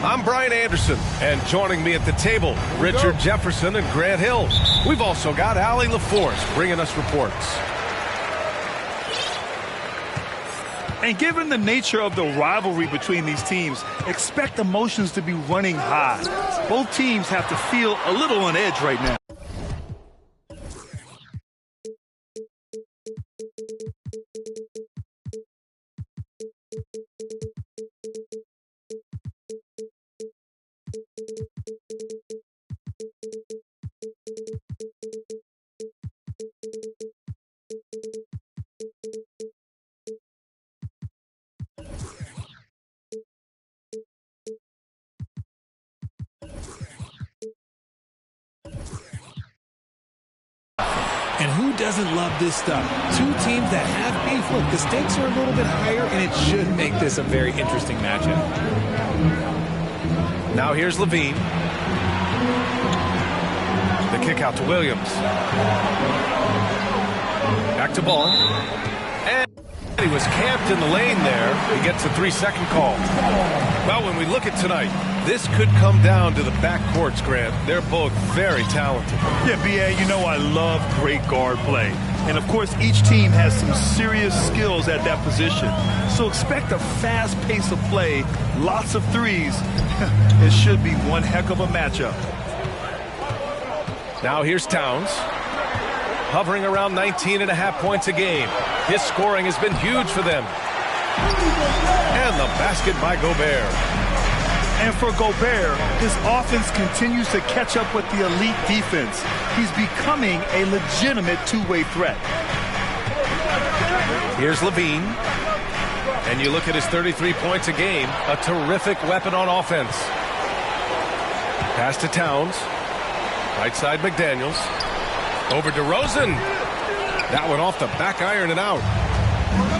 I'm Brian Anderson, and joining me at the table, Richard Jefferson and Grant Hill. We've also got Allie LaForce bringing us reports. And given the nature of the rivalry between these teams, expect emotions to be running high. Both teams have to feel a little on edge right now. And who doesn't love this stuff? Two teams that have beef. Look, the stakes are a little bit higher, and it should make this a very interesting matchup. Now here's Levine. The kick out to Williams. Back to Ball. And he was camped in the lane there. He gets a 3-second call. Well, when we look at tonight, this could come down to the backcourts, Grant. They're both very talented. Yeah, B.A., you know I love great guard play. And, of course, each team has some serious skills at that position. So expect a fast pace of play, lots of threes. It should be one heck of a matchup. Now here's Towns. Hovering around 19.5 points a game. His scoring has been huge for them. And the basket by Gobert. And for Gobert, his offense continues to catch up with the elite defense. He's becoming a legitimate two-way threat. Here's Levine. And you look at his 33 points a game, a terrific weapon on offense. Pass to Towns. Right side McDaniels. Over to DeRozan. That one off the back iron and out.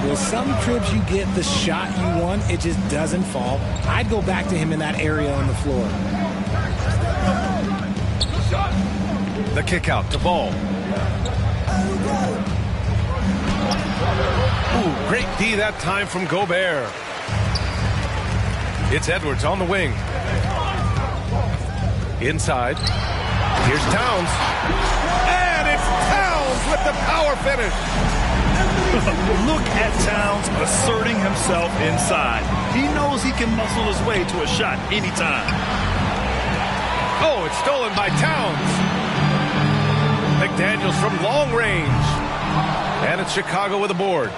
With some trips you get the shot you want, it just doesn't fall. I'd go back to him in that area on the floor. The kick out to Ball. Ooh, great D that time from Gobert. It's Edwards on the wing. Inside. Here's Towns. And it's Towns with the power finish. Look at Towns asserting himself inside. He knows he can muscle his way to a shot anytime. Oh, it's stolen by Towns. McDaniels from long range. And it's Chicago with a board.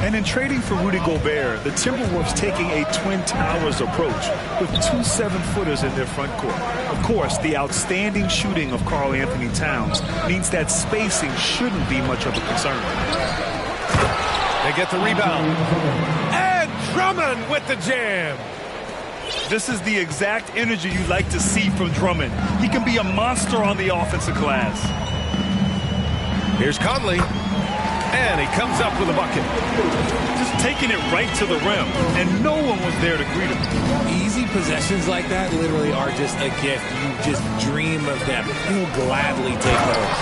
And in trading for Rudy Gobert, the Timberwolves taking a Twin Towers approach with 2 7-footers in their front court. Of course, the outstanding shooting of Karl Anthony Towns means that spacing shouldn't be much of a concern. They get the rebound. And Drummond with the jam. This is the exact energy you like to see from Drummond. He can be a monster on the offensive glass. Here's Conley. And he comes up with a bucket. Just taking it right to the rim, and no one was there to greet him. Easy possessions like that literally are just a gift. You just dream of them. He'll gladly take those.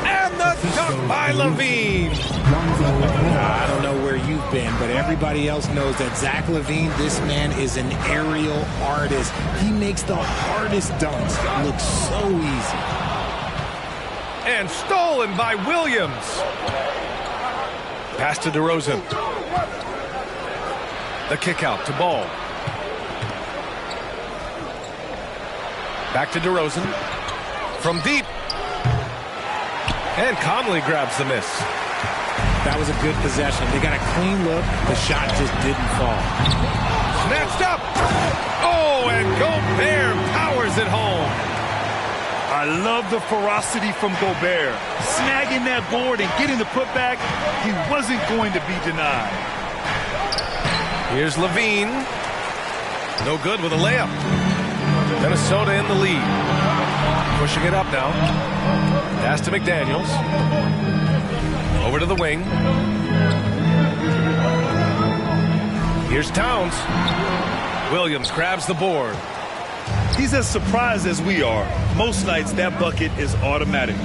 And the dunk by Levine. I don't know where you've been, but everybody else knows that Zach LaVine, this man is an aerial artist. He makes the hardest dunks look so easy. And stolen by Williams. Pass to DeRozan. The kick out to Ball. Back to DeRozan. From deep. And Conley grabs the miss. That was a good possession. They got a clean look. The shot just didn't fall. Snatched up. Oh, and Gobert powers it home. I love the ferocity from Gobert. Snagging that board and getting the putback, he wasn't going to be denied. Here's Levine. No good with a layup. Minnesota in the lead. Pushing it up now. Pass to McDaniels. Over to the wing. Here's Towns. Williams grabs the board. He's as surprised as we are. Most nights that bucket is automatic.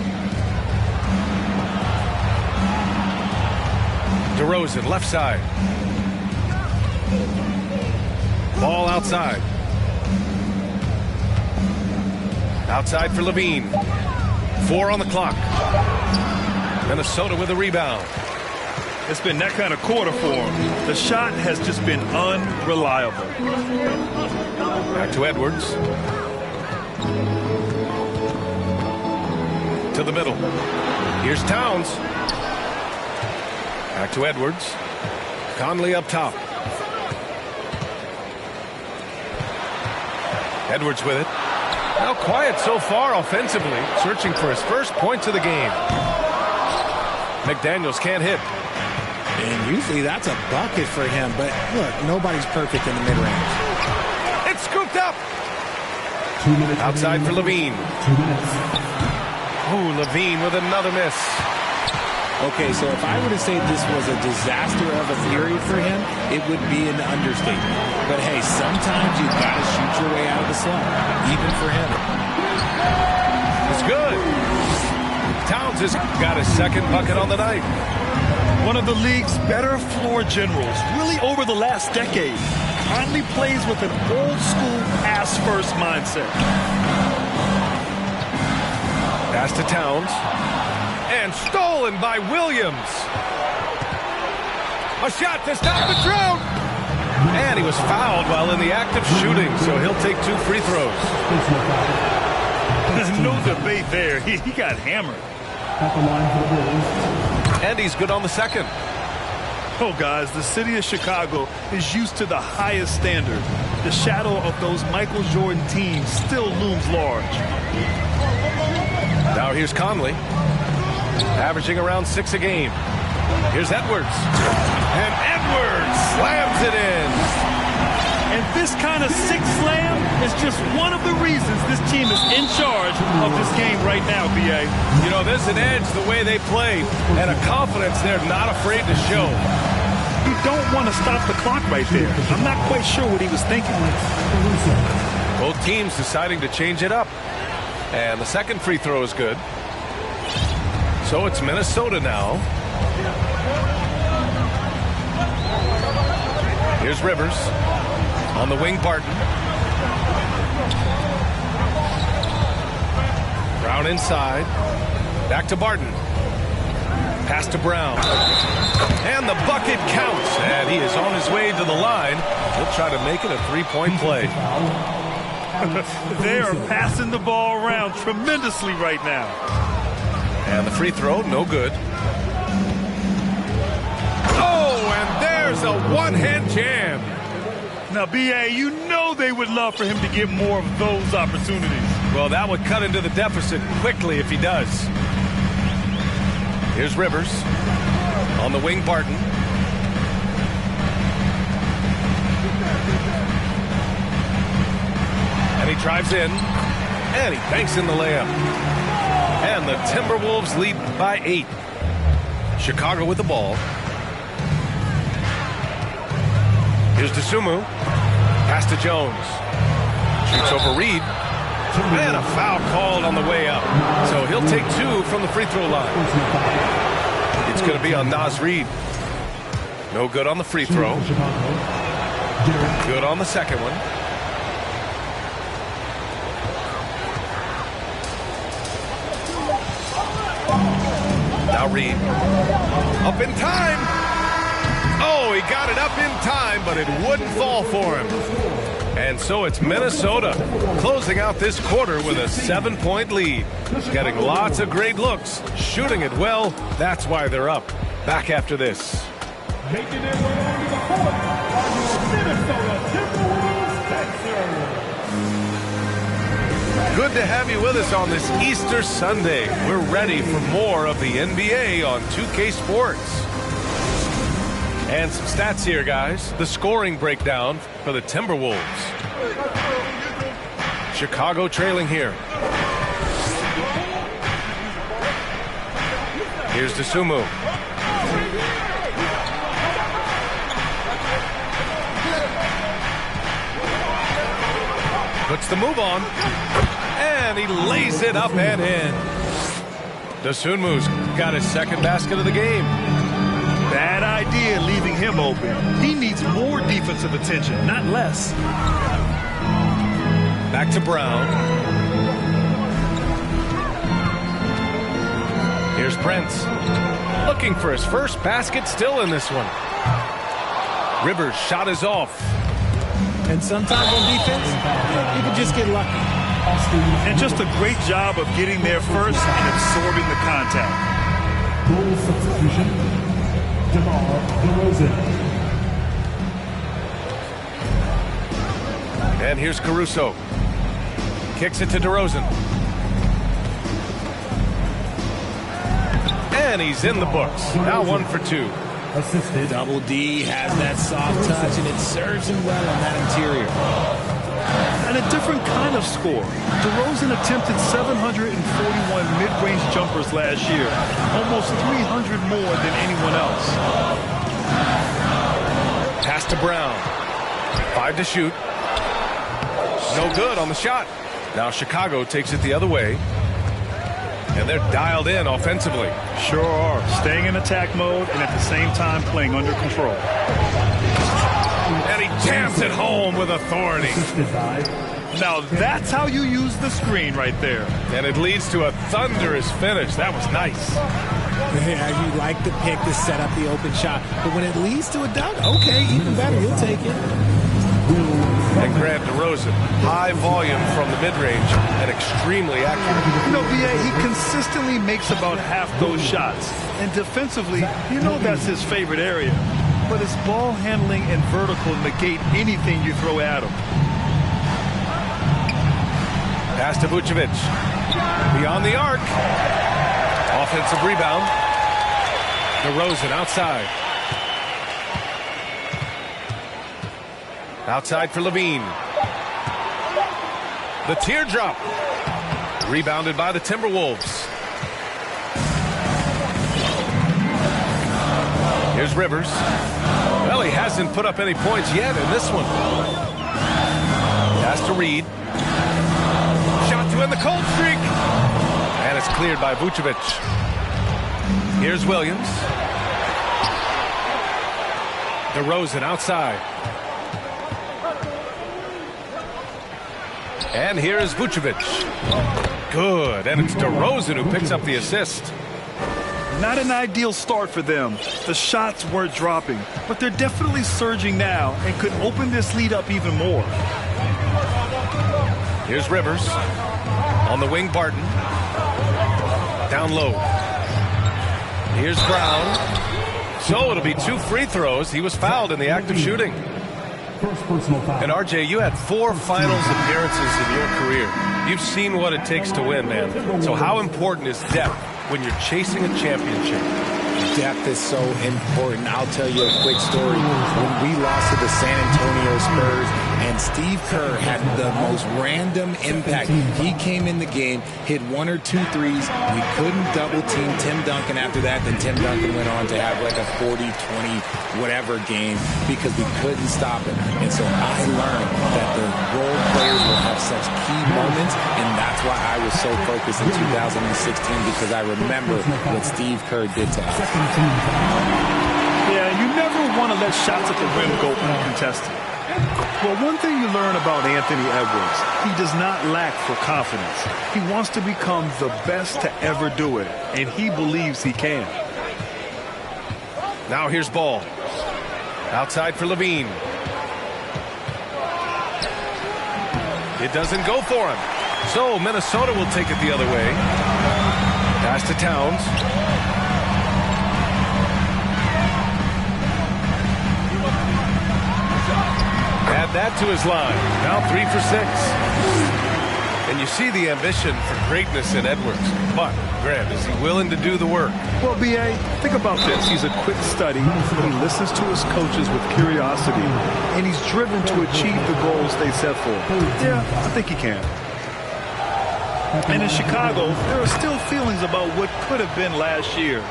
DeRozan, left side. Ball outside. Outside for Levine. 4 on the clock. Minnesota with a rebound. It's been that kind of quarter for him. The shot has just been unreliable. Back to Edwards. To the middle. Here's Towns. Back to Edwards. Conley up top. Edwards with it. Now quiet so far offensively. Searching for his first points of the game. McDaniels can't hit. And usually that's a bucket for him. But look, nobody's perfect in the mid-range. It's scooped up. Outside for Levine. Oh, Levine with another miss. Okay, so if I were to say this was a disaster of a period for him, it would be an understatement. But hey, sometimes you've got to shoot your way out of the slump, even for him. It's good. Towns has got his second bucket on the night. One of the league's better floor generals, really over the last decade. Conley plays with an old-school pass-first mindset. Pass to Towns. And stolen by Williams. A shot to stop the drought. And he was fouled while in the act of shooting, so he'll take 2 free throws. No debate there. He got hammered. And he's good on the second. Oh, guys, the city of Chicago is used to the highest standard. The shadow of those Michael Jordan teams still looms large. Now here's Conley, averaging around 6 a game. Here's Edwards. And Edwards slams it in. And this kind of six slam is just one of the reasons this team is in charge of this game right now, B.A. You know, there's an edge the way they play and a confidence they're not afraid to show. You don't want to stop the clock right there. I'm not quite sure what he was thinking. Both teams deciding to change it up. And the second free throw is good. So it's Minnesota now. Here's Rivers. On the wing, Barton. Brown inside. Back to Barton. Pass to Brown. And the bucket counts. And he is on his way to the line. He'll try to make it a three-point play. They are passing the ball around tremendously right now. And the free throw, no good. Oh, and there's a one-hand jam. Now, B.A., you know they would love for him to get more of those opportunities. Well, that would cut into the deficit quickly if he does. Here's Rivers. On the wing, Barton. And he drives in. And he banks in the layup. And the Timberwolves lead by 8. Chicago with the ball. Here's DeSumo. Pass to Jones. Shoots over Reed. And a foul called on the way up. So he'll take 2 from the free throw line. It's going to be on Naz Reid. No good on the free throw. Good on the second one. Now Reed. Up in time. Oh, he got it up in time, but it wouldn't fall for him. And so it's Minnesota closing out this quarter with a 7-point lead. Getting lots of great looks, shooting it well. That's why they're up. Back after this. Making their way onto the court are your Minnesota Timberwolves Sixers. Good to have you with us on this Easter Sunday. We're ready for more of the NBA on 2K Sports. And some stats here, guys. The scoring breakdown for the Timberwolves. Chicago trailing here. Here's Dosunmu. Puts the move on. And he lays it up and in. Dosunmu's got his second basket of the game. Bad idea leaving him open. He needs more defensive attention, not less. Back to Brown. Here's Brent. Looking for his first basket, still in this one. Rivers' shot is off. And sometimes on defense, you can just get lucky. And just a great job of getting there first and absorbing the contact. Goal substitution, DeMar DeRozan. And here's Caruso. Kicks it to DeRozan. And he's in the books. Now 1 for 2. Assisted. Double D has that soft touch, and it serves him well on that interior. And a different kind of score. DeRozan attempted 741 mid-range jumpers last year, almost 300 more than anyone else. Pass to Brown. 5 to shoot. No good on the shot. Now Chicago takes it the other way. And they're dialed in offensively. Sure are. Staying in attack mode and at the same time playing under control. And he jams it home with authority. Assisted by. Now that's how you use the screen right there. And it leads to a thunderous finish. That was nice. Yeah, you like the pick to set up the open shot. But when it leads to a dunk, okay, even better. You'll take it. And Grant DeRozan, high volume from the mid-range and extremely accurate. You know, B.A., he consistently makes about half those shots. And defensively, you know that's his favorite area. But his ball handling and vertical negate anything you throw at him. Pass to Vucevic. Beyond the arc. Offensive rebound. DeRozan outside. Outside for Levine. The teardrop. Rebounded by the Timberwolves. Here's Rivers. Well, he hasn't put up any points yet in this one. Pass to Reed. Shot to end the cold streak. And it's cleared by Vucevic. Here's Williams. DeRozan outside. And here is Vucevic. Good. And it's DeRozan who picks up the assist. Not an ideal start for them. The shots weren't dropping, but they're definitely surging now and could open this lead up even more. Here's Rivers. On the wing, Barton. Down low. Here's Brown. So it'll be 2 free throws. He was fouled in the act of shooting. First personal foul. And RJ, you had 4 finals appearances in your career. You've seen what it takes to win, man. So how important is depth when you're chasing a championship? Depth is so important. I'll tell you a quick story. When we lost to the San Antonio Spurs and Steve Kerr had the most random impact. He came in the game, hit 1 or 2 threes. We couldn't double team Tim Duncan after that. Then Tim Duncan went on to have like a 40, 20, whatever game because we couldn't stop him. And so I learned that the role players will have such key moments, and that's why I was so focused in 2016 because I remember what Steve Kerr did to us. Yeah, you never want to let shots at the rim go uncontested. Well, one thing you learn about Anthony Edwards, he does not lack for confidence. He wants to become the best to ever do it, and he believes he can. Now here's Ball. Outside for Levine. It doesn't go for him. So Minnesota will take it the other way. Pass to Towns. Add that to his line. Now 3 for 6. And you see the ambition for greatness in Edwards. But, Grant, is he willing to do the work? Well, B.A., think about this. He's a quick study. He listens to his coaches with curiosity, and he's driven to achieve the goals they set for him. Yeah, I think he can. And in Chicago, there are still feelings about what could have been last year.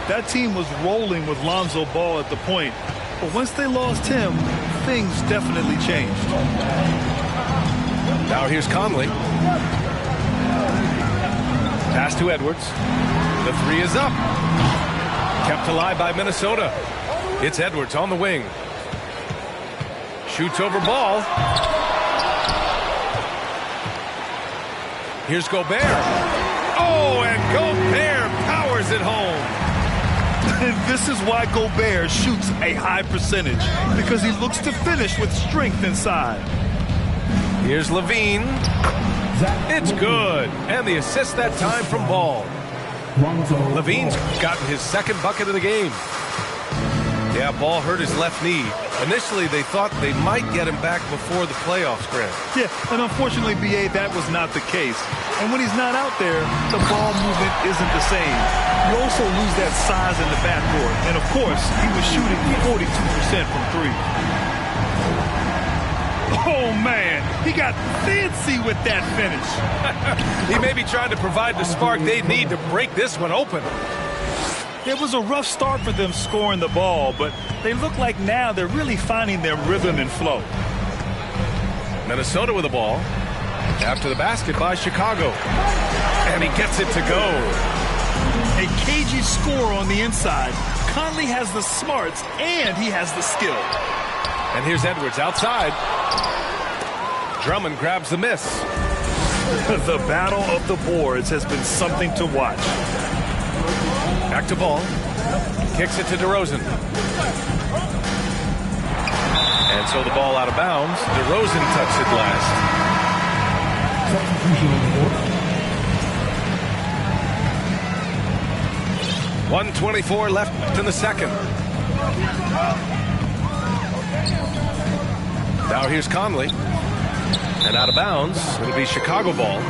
That team was rolling with Lonzo Ball at the point. But once they lost him, things definitely changed. Now here's Conley. Pass to Edwards. The three is up. Kept alive by Minnesota. It's Edwards on the wing. Shoots over Ball. Here's Gobert. Oh, and Gobert powers it home. And this is why Gobert shoots a high percentage, because he looks to finish with strength inside. Here's Levine. It's good. And the assist that time from Ball. Levine's gotten his second bucket of the game. Yeah, Ball hurt his left knee. Initially, they thought they might get him back before the playoffs, Grant. Yeah, and unfortunately, B.A., that was not the case. And when he's not out there, the ball movement isn't the same. You also lose that size in the backcourt. And, of course, he was shooting 42% from three. Oh, man, he got fancy with that finish. He may be trying to provide the spark they need to break this one open. It was a rough start for them scoring the ball, but they look like now they're really finding their rhythm and flow. Minnesota with the ball. After the basket by Chicago. And he gets it to go. A cagey score on the inside. Conley has the smarts and he has the skill. And here's Edwards outside. Drummond grabs the miss. The battle of the boards has been something to watch. Back to Ball. Kicks it to DeRozan. And so the ball out of bounds. DeRozan touched it last. 1:24 left in the second. Now here's Conley. And out of bounds. It'll be Chicago ball.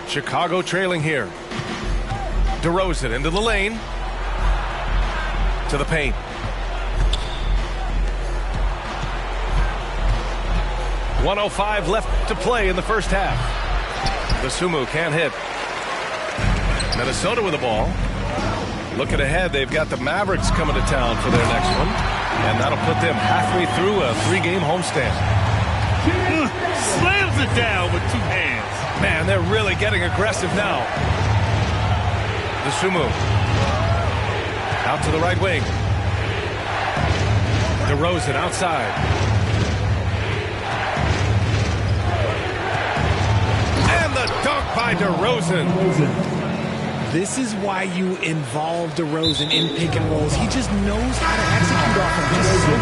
Chicago trailing here. DeRozan into the lane. To the paint. .105 left to play in the first half. Dosunmu can't hit. Minnesota with the ball. Looking ahead, they've got the Mavericks coming to town for their next one. And that'll put them halfway through a three-game homestand. Slams it down with two hands. Man, they're really getting aggressive now. Dosunmu. Out to the right wing. DeRozan outside. And the dunk by DeRozan. This is why you involve DeRozan in pick and rolls. He just knows how to execute off them. Just so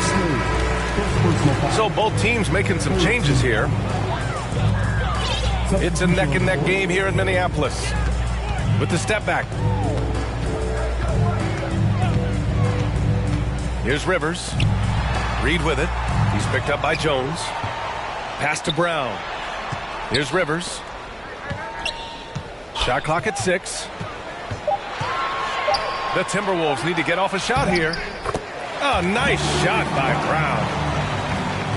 smooth. So both teams making some changes here. It's a neck-and-neck game here in Minneapolis. With the step back. Here's Rivers. Reed with it. He's picked up by Jones. Pass to Brown. Here's Rivers. Shot clock at 6. The Timberwolves need to get off a shot here. Oh, nice shot by Brown.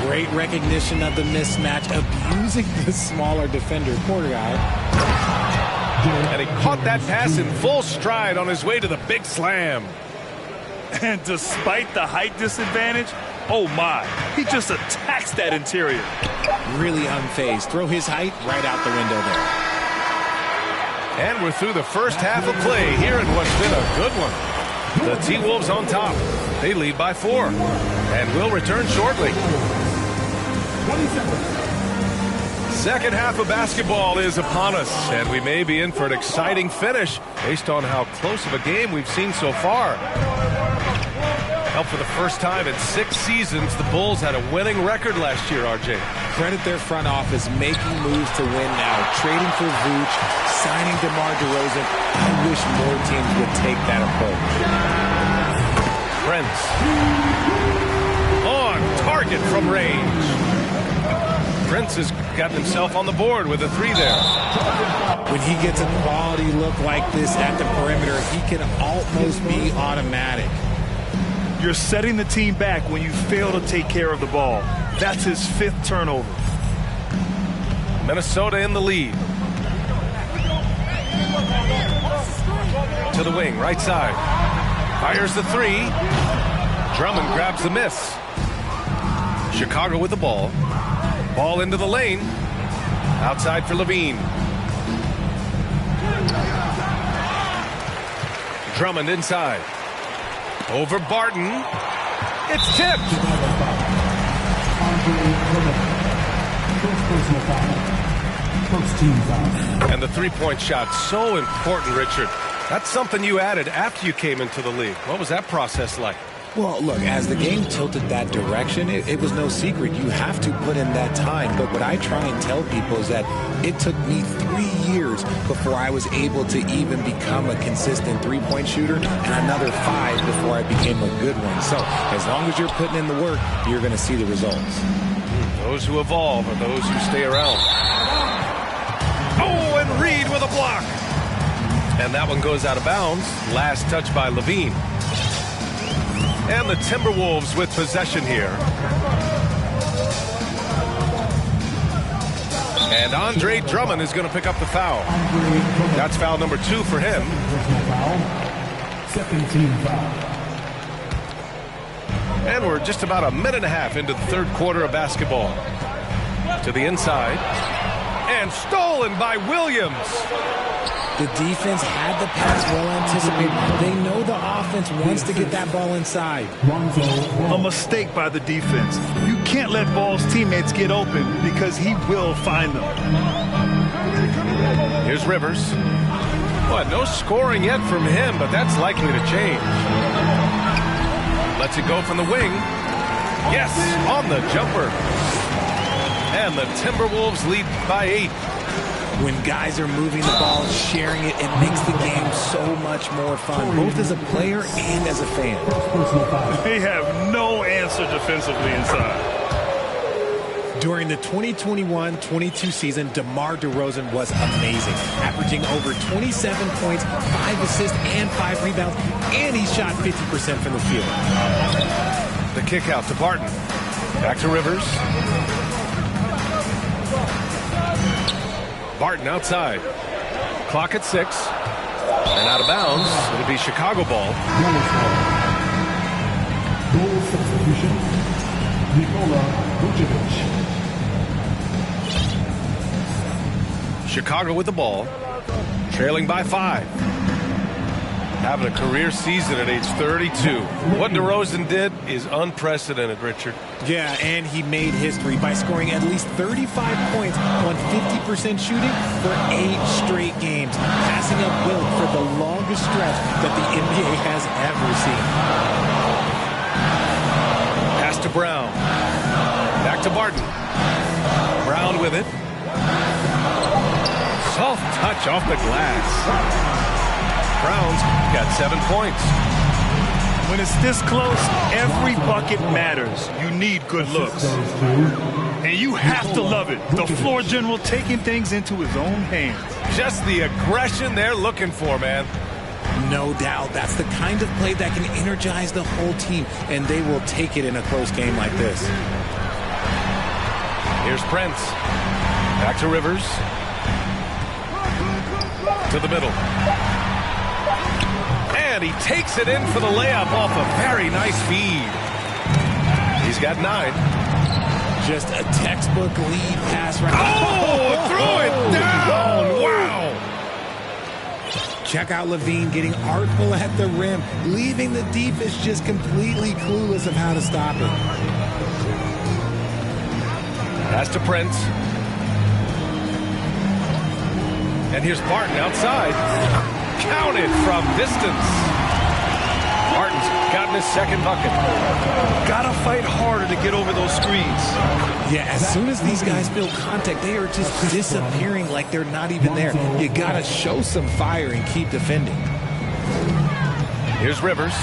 Great recognition of the mismatch, abusing the smaller defender. Poor guy. And he caught that pass in full stride on his way to the big slam. And despite the height disadvantage, oh my, he just attacks that interior. Really unfazed. Throw his height right out the window there. And we're through the first half of play here in what's been a good one. The T-Wolves on top. They lead by 4. And will return shortly. Second half of basketball is upon us, and we may be in for an exciting finish based on how close of a game we've seen so far. Hell, for the first time in 6 seasons, the Bulls had a winning record last year, RJ. Credit their front office making moves to win now. Trading for Vooch, signing DeMar DeRozan. I wish more teams would take that approach. Prince. On target from range. Prince has gotten himself on the board with a 3 there. When he gets a quality look like this at the perimeter, he can almost be automatic. You're setting the team back when you fail to take care of the ball. That's his 5th turnover. Minnesota in the lead. To the wing, right side. Fires the 3. Drummond grabs the miss. Chicago with the ball. Ball into the lane. Outside for Levine. Drummond inside. Over Barton. It's tipped. And the three-point shot, so important, Richard. That's something you added after you came into the league. What was that process like? Well, look, as the game tilted that direction, it was no secret. You have to put in that time. But what I try and tell people is that it took me 3 years before I was able to even become a consistent three-point shooter, and another 5 before I became a good one. So as long as you're putting in the work, you're going to see the results. Those who evolve are those who stay around. Oh, and Reed with a block. And that one goes out of bounds. Last touch by Levine. And the Timberwolves with possession here. And Andre Drummond is going to pick up the foul. That's foul number 2 for him. Second team foul. And we're just about a minute and a half into the third quarter of basketball. To the inside. And stolen by Williams. The defense had the pass well anticipated. They know the offense wants to get that ball inside. A mistake by the defense. You can't let Ball's teammates get open because he will find them. Here's Rivers. Well, no scoring yet from him, but that's likely to change. Lets it go from the wing. Yes, on the jumper. And the Timberwolves lead by 8. When guys are moving the ball, sharing it, it makes the game so much more fun, both as a player and as a fan. They have no answer defensively inside. During the 2021-22 season, DeMar DeRozan was amazing, averaging over 27 points, 5 assists, and 5 rebounds, and he shot 50% from the field. The kick out to Barton. Back to Rivers. Barton outside. Clock at 6. And out of bounds. It'll be Chicago ball. Goal substitution. Nikola Vucevic. Chicago with the ball. Trailing by 5. Having a career season at age 32. What DeRozan did is unprecedented, Richard. Yeah, and he made history by scoring at least 35 points on 50% shooting for 8 straight games, passing up Wilt for the longest stretch that the NBA has ever seen. Pass to Brown. Back to Barton. Brown with it. Soft touch off the glass. Brown's got 7 points. When it's this close, every bucket matters. You need good looks. And you have to love it. The floor general taking things into his own hands. Just the aggression they're looking for, man. No doubt. That's the kind of play that can energize the whole team, and they will take it in a close game like this. Here's Prince. Back to Rivers. To the middle. And he takes it in for the layup off a very nice feed. He's got 9. Just a textbook lead pass right now. Oh, threw it down. Wow. Check out Levine getting artful at the rim, leaving the defense just completely clueless of how to stop it. Pass to Prince. And here's Barton outside. Counted from distance. Barton's gotten his second bucket. Gotta fight harder to get over those screens. Yeah, as soon as these guys feel contact, they are just disappearing like they're not even there. You gotta show some fire and keep defending. Here's Rivers.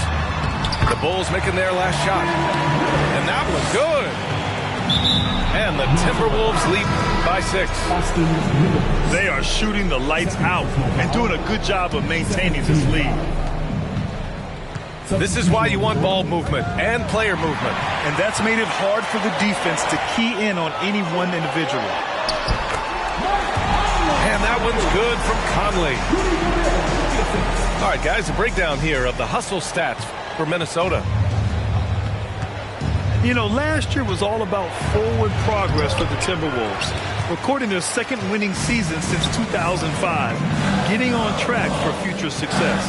The Bulls making their last shot. And that was good. And the Timberwolves lead by 6. They are shooting the lights out and doing a good job of maintaining this lead. This is why you want ball movement and player movement. And that's made it hard for the defense to key in on any one individual. And that one's good from Conley. All right, guys, a breakdown here of the hustle stats for Minnesota. You know, last year was all about forward progress for the Timberwolves, recording their second winning season since 2005, getting on track for future success.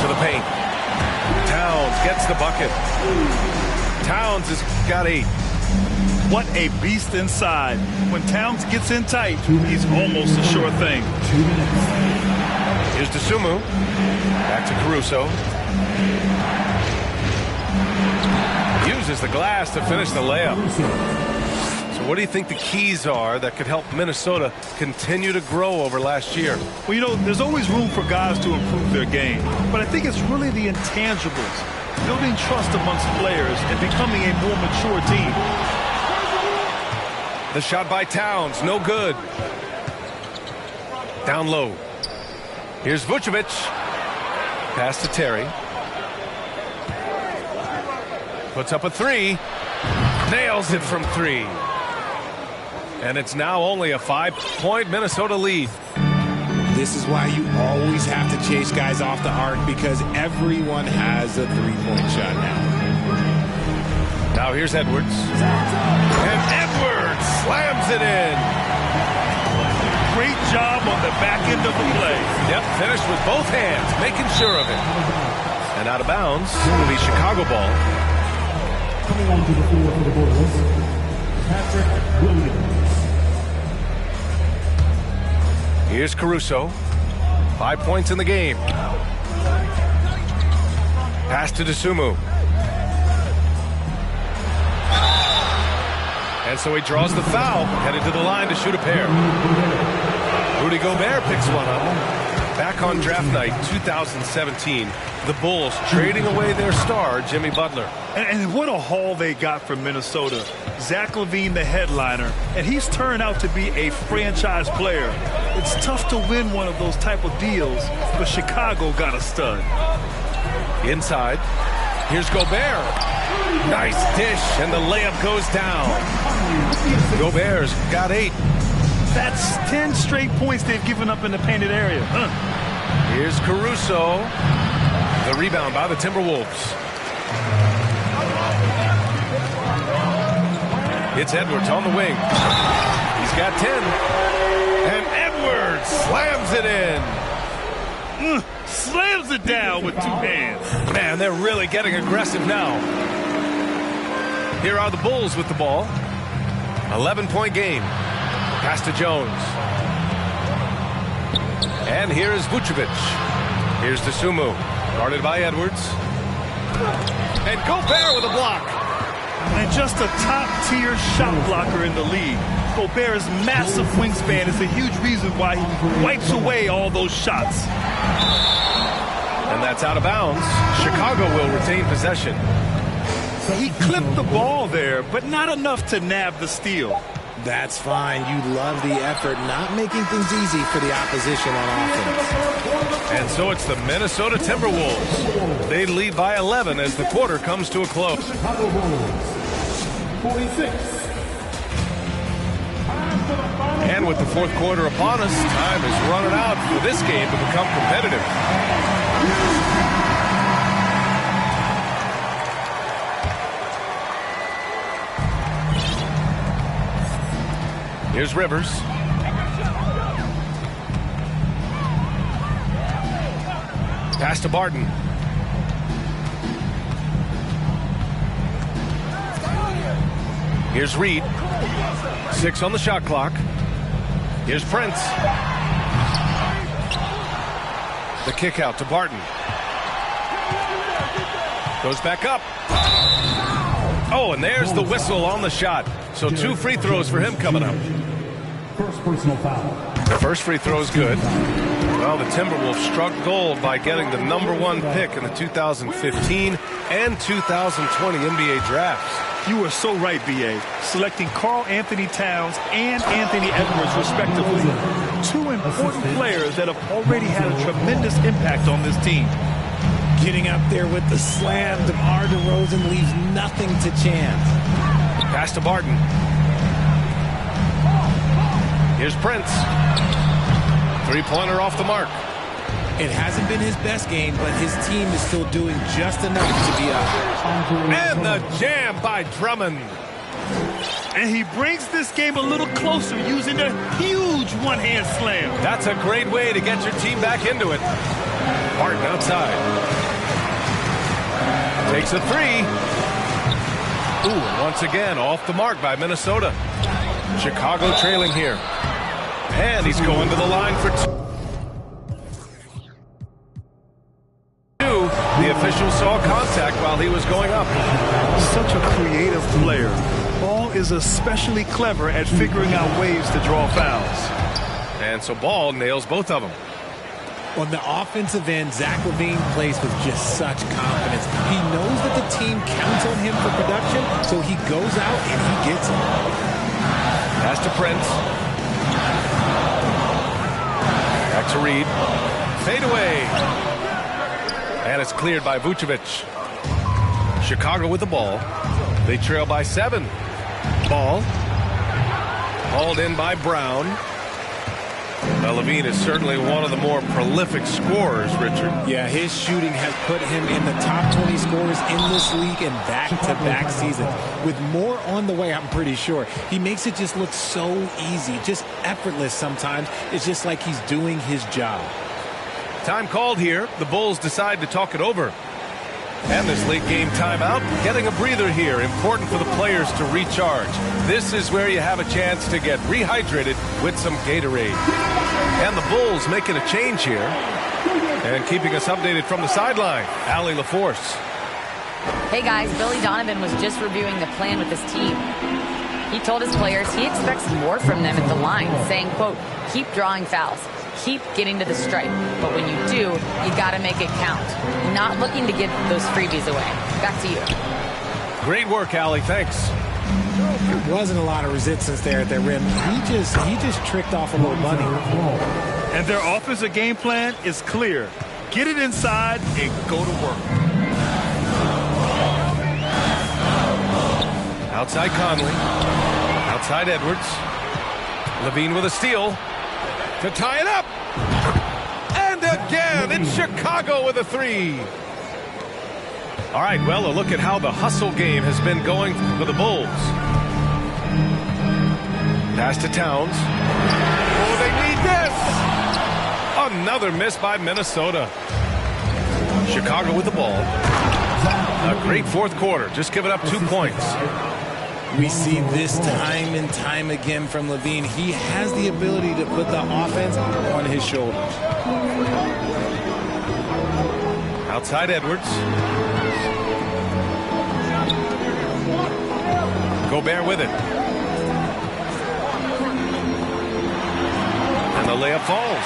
To the paint. Towns gets the bucket. Towns has got 8. What a beast inside. When Towns gets in tight, he's almost a sure thing. Here's Dosunmu. Back to Caruso. Uses the glass to finish the layup. So what do you think the keys are that could help Minnesota continue to grow over last year? Well, you know, there's always room for guys to improve their game. But I think it's really the intangibles, building trust amongst players and becoming a more mature team. The shot by Towns, no good. Down low. Here's Vucevic. Pass to Terry. Puts up a 3. Nails it from 3. And it's now only a 5-point Minnesota lead. This is why you always have to chase guys off the arc, because everyone has a three-point shot now. Now here's Edwards. And Edwards slams it in. Great job on the back end of the play. Yep, finished with both hands, making sure of it. And out of bounds, it'll be Chicago ball. Coming onto the floor for the Bulls, Patrick Williams. Here's Caruso. 5 points in the game. Pass to Dosunmu. And so he draws the foul, headed to the line to shoot a pair. Rudy Gobert picks one up. Back on draft night 2017, the Bulls trading away their star, Jimmy Butler. And what a haul they got from Minnesota. Zach LaVine, the headliner, and he's turned out to be a franchise player. It's tough to win one of those type of deals, but Chicago got a stud. Inside, here's Gobert. Nice dish, and the layup goes down. Gobert's got 8. That's 10 straight points they've given up in the painted area. Here's Caruso. The rebound by the Timberwolves. It's Edwards on the wing. He's got 10. And Edwards slams it in. Slams it down with 2 hands. Man, they're really getting aggressive now. Here are the Bulls with the ball. 11-point game. Pass to Jones. And here's Vucevic. Here's Dosunmu. Guarded by Edwards. And Gobert with a block. And just a top-tier shot blocker in the league. Gobert's massive wingspan is a huge reason why he wipes away all those shots. And that's out of bounds. Chicago will retain possession. He clipped the ball there, but not enough to nab the steal. That's fine. You love the effort, not making things easy for the opposition on offense. And so it's the Minnesota Timberwolves. They lead by 11 as the quarter comes to a close. Chicago Bulls, 46. And with the fourth quarter upon us, time is running out for this game to become competitive. Here's Rivers. Pass to Barton. Here's Reed. 6 on the shot clock. Here's Prince. The kick out to Barton. Goes back up. Oh, and there's the whistle on the shot. So 2 free throws for him coming up. First personal foul. The first free throw is good. Well, the Timberwolves struck gold by getting the #1 pick in the 2015 and 2020 NBA drafts. You are so right, B.A. Selecting Karl Anthony Towns and Anthony Edwards, respectively. Two important players that have already had a tremendous impact on this team. Getting up there with the slam, DeMar DeRozan leaves nothing to chance. Pass to Barton. Here's Prince. Three-pointer off the mark. It hasn't been his best game, but his team is still doing just enough to be up. And the jam by Drummond. And he brings this game a little closer using a huge one-hand slam. That's a great way to get your team back into it. Barton outside. Takes a three. Ooh, and once again, off the mark by Minnesota. Chicago trailing here. And he's going to the line for two. The official saw contact while he was going up. Such a creative player. Ball is especially clever at figuring out ways to draw fouls. And so Ball nails both of them. On the offensive end, Zach LaVine plays with just such confidence. He knows that the team counts on him for production, so he goes out and he gets it. Pass to Prince. Back to Reed. Fade away. And it's cleared by Vucevic. Chicago with the ball. They trail by 7. Ball. Hauled in by Brown. Now, LaVine is certainly one of the more prolific scorers, Richard. Yeah, his shooting has put him in the top 20 scorers in this league in back-to-back seasons. With more on the way, I'm pretty sure. He makes it just look so easy, just effortless sometimes. It's just like he's doing his job. Time called here. The Bulls decide to talk it over. And this late game timeout, getting a breather here. Important for the players to recharge. This is where you have a chance to get rehydrated with some Gatorade. And the Bulls making a change here. And keeping us updated from the sideline, Allie LaForce. Hey guys, Billy Donovan was just reviewing the plan with his team. He told his players he expects more from them at the line, saying, quote, keep drawing fouls. Keep getting to the stripe. But when you do, you got to make it count. Not looking to give those freebies away. Back to you. Great work, Allie. Thanks. There wasn't a lot of resistance there at the rim. He just tricked off a little bunny. And their offensive game plan is clear. Get it inside and go to work. Outside Conley. Outside Edwards. LaVine with a steal. To tie it up. And again, it's Chicago with a three. All right, well, a look at how the hustle game has been going for the Bulls. Pass to Towns. Oh, they need this. Another miss by Minnesota. Chicago with the ball. A great fourth quarter. Just giving up 2 points. We see this time and time again from LaVine. He has the ability to put the offense on his shoulders. Outside Edwards. Gobert with it. And the layup falls.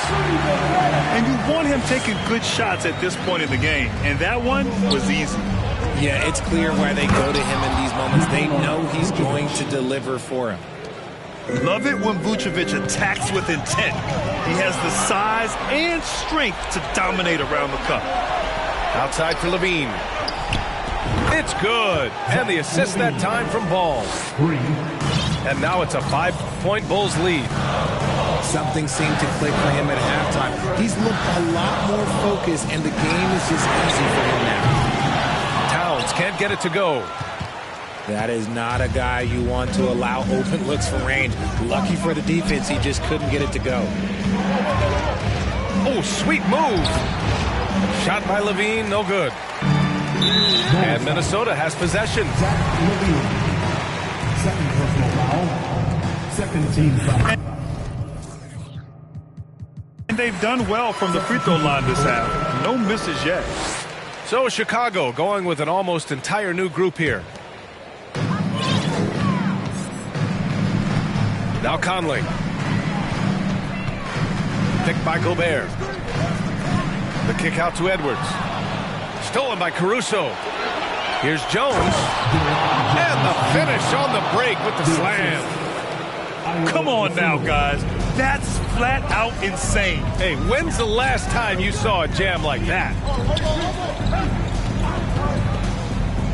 And you want him taking good shots at this point in the game. And that one was easy. Yeah, it's clear why they go to him in these moments. They know he's going to deliver for him. Love it when Vucevic attacks with intent. He has the size and strength to dominate around the cup. Outside for LaVine. It's good. And the assist that time from Ball. And now it's a 5-point Bulls lead. Something seemed to click for him at halftime. He's looked a lot more focused, and the game is just easy for him now. Can't get it to go. That is not a guy you want to allow open looks from range. Lucky for the defense, he just couldn't get it to go. Oh, sweet move. Shot by LaVine, no good. And Minnesota has possession. Second personal foul. Second team foul. And they've done well from the free throw line this half. No misses yet. So Chicago going with an almost entire new group here. Now Conley. Picked by Gobert. The kick out to Edwards. Stolen by Caruso. Here's Jones. And the finish on the break with the slam. Come on now, guys. That's flat out insane. Hey, when's the last time you saw a jam like that?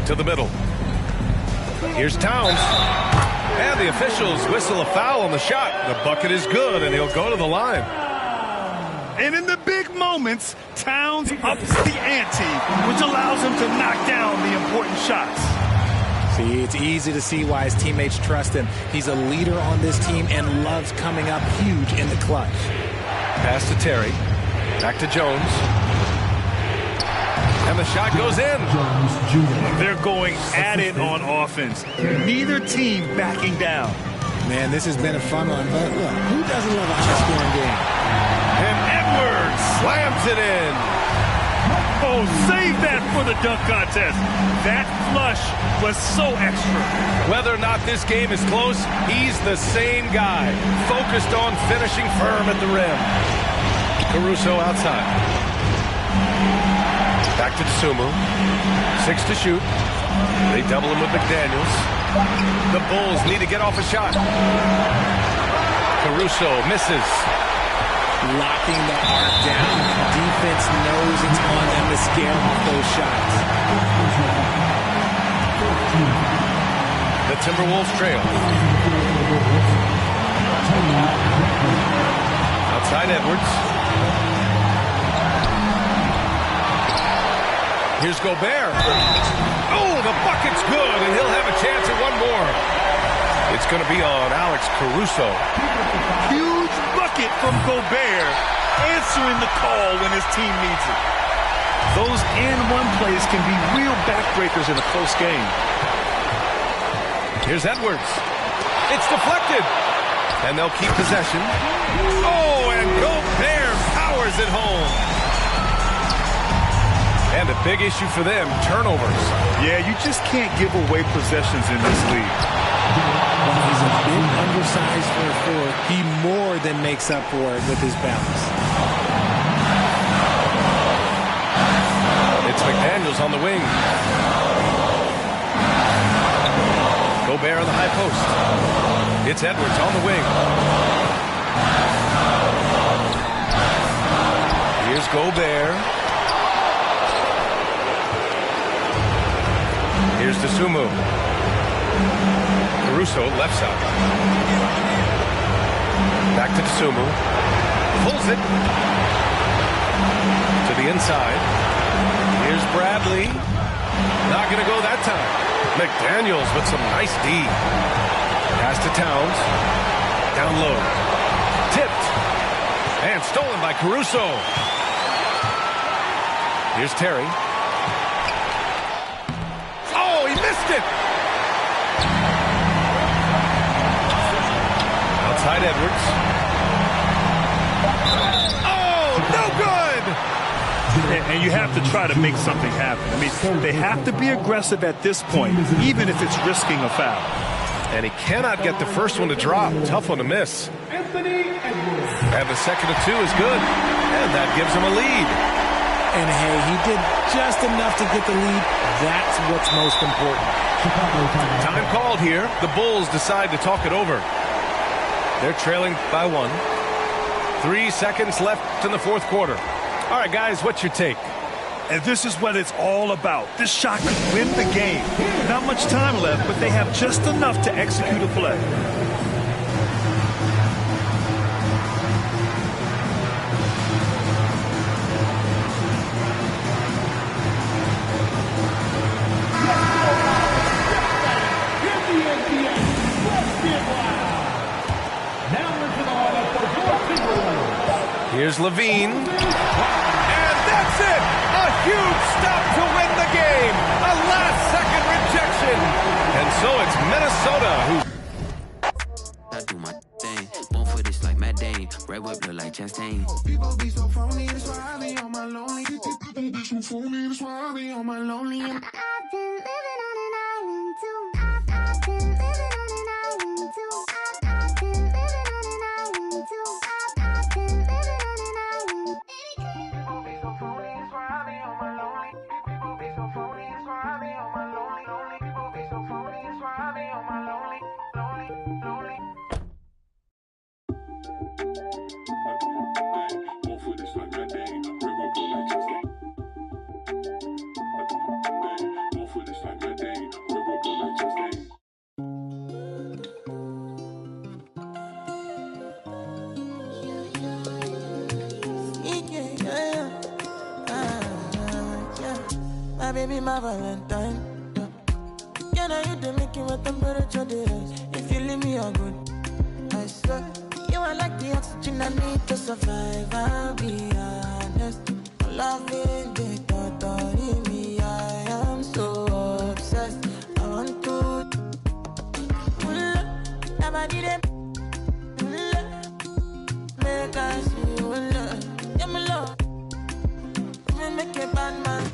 To the middle. Here's Towns. And the officials whistle a foul on the shot. The bucket is good, and he'll go to the line. And in the big moments, Towns ups the ante, which allows him to knock down the important shots. See, it's easy to see why his teammates trust him. He's a leader on this team and loves coming up huge in the clutch. Pass to Terry. Back to Jones. And the shot goes in. They're going at it on offense. Neither team backing down. Man, this has been a fun one, but look, who doesn't love a high-scoring game? And Edwards slams it in. Oh, save that for the dunk contest. That flush was so extra. Whether or not this game is close, he's the same guy, focused on finishing firm at the rim. Caruso outside. Back to Dosunmu. 6 to shoot. They double him with McDaniels. The Bulls need to get off a shot. Caruso misses. Locking the arc down. Defense knows it's on them to scare off those shots. The Timberwolves trail. Outside Edwards. Here's Gobert. Oh, the bucket's good, and he'll have a chance at one more. It's going to be on Alex Caruso. Huge bucket from Gobert, answering the call when his team needs it. Those and-one plays can be real backbreakers in a close game. Here's Edwards. It's deflected. And they'll keep possession. Oh, and Gobert powers it home. And a big issue for them, turnovers. Yeah, you just can't give away possessions in this league. While he's a bit undersized for a forward, he more than makes up for it with his balance. It's McDaniels on the wing. Gobert on the high post. It's Edwards on the wing. Here's Gobert. Here's Dosunmu. Caruso, left side. Back to Dosunmu. Pulls it. To the inside. Here's Bradley. Not going to go that time. McDaniels with some nice D. Pass to Towns. Down low. Tipped. And stolen by Caruso. Here's Terry. Missed it. Outside Edwards. Oh, no good. And you have to try to make something happen. I mean, they have to be aggressive at this point, even if it's risking a foul. And he cannot get the first one to drop. Tough one to miss. And the second of two is good. And that gives him a lead. And hey, he did just enough to get the lead. That's what's most important. Time called here. The Bulls decide to talk it over. They're trailing by 1. 3 seconds left in the fourth quarter. All right, guys, what's your take? And this is what it's all about. This shot could win the game. Not much time left, but they have just enough to execute a play. Here's Levine. And that's it! A huge stop to win the game! A last-second rejection! And so it's Minnesota who... I do my thing. One foot is like Matt Dane. Red whip look like Chastain. People be so phony, that's why I be on my lonely. People be so phony, that's why I be on my lonely. I've been living on an island too. I've been living on an island too. I've been living on an island too. I've been living on an island. People be so phony. My baby, my Valentine. Yeah, now you do make my temperature rise. If you leave me a good, I swear. You are like the oxygen I need to survive. I'll be honest. Loving the thought of me, I am so obsessed. I want to never did it. Make I see you love. Yeah, my love. Me make a bad man.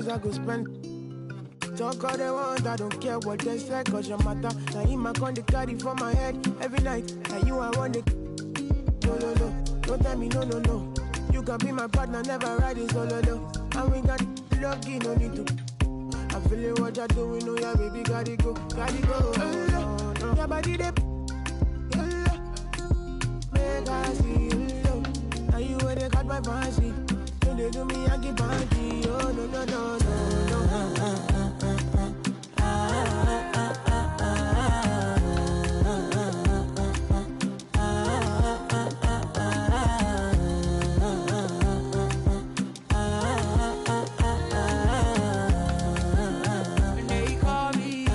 I go spend. Talk all they want, I don't care what they say, cause your matter. Now him I con the carry for my head every night. Now you I want it. No, don't tell me no. You can be my partner, never ride it solo though. And we got lucky, no need to. I feel it what you're doing, oh yeah, baby, gotta go. No. Your body they make I see you. Now you where they got my fancy. They do me Yankee Panty, oh no. When they call me, girl,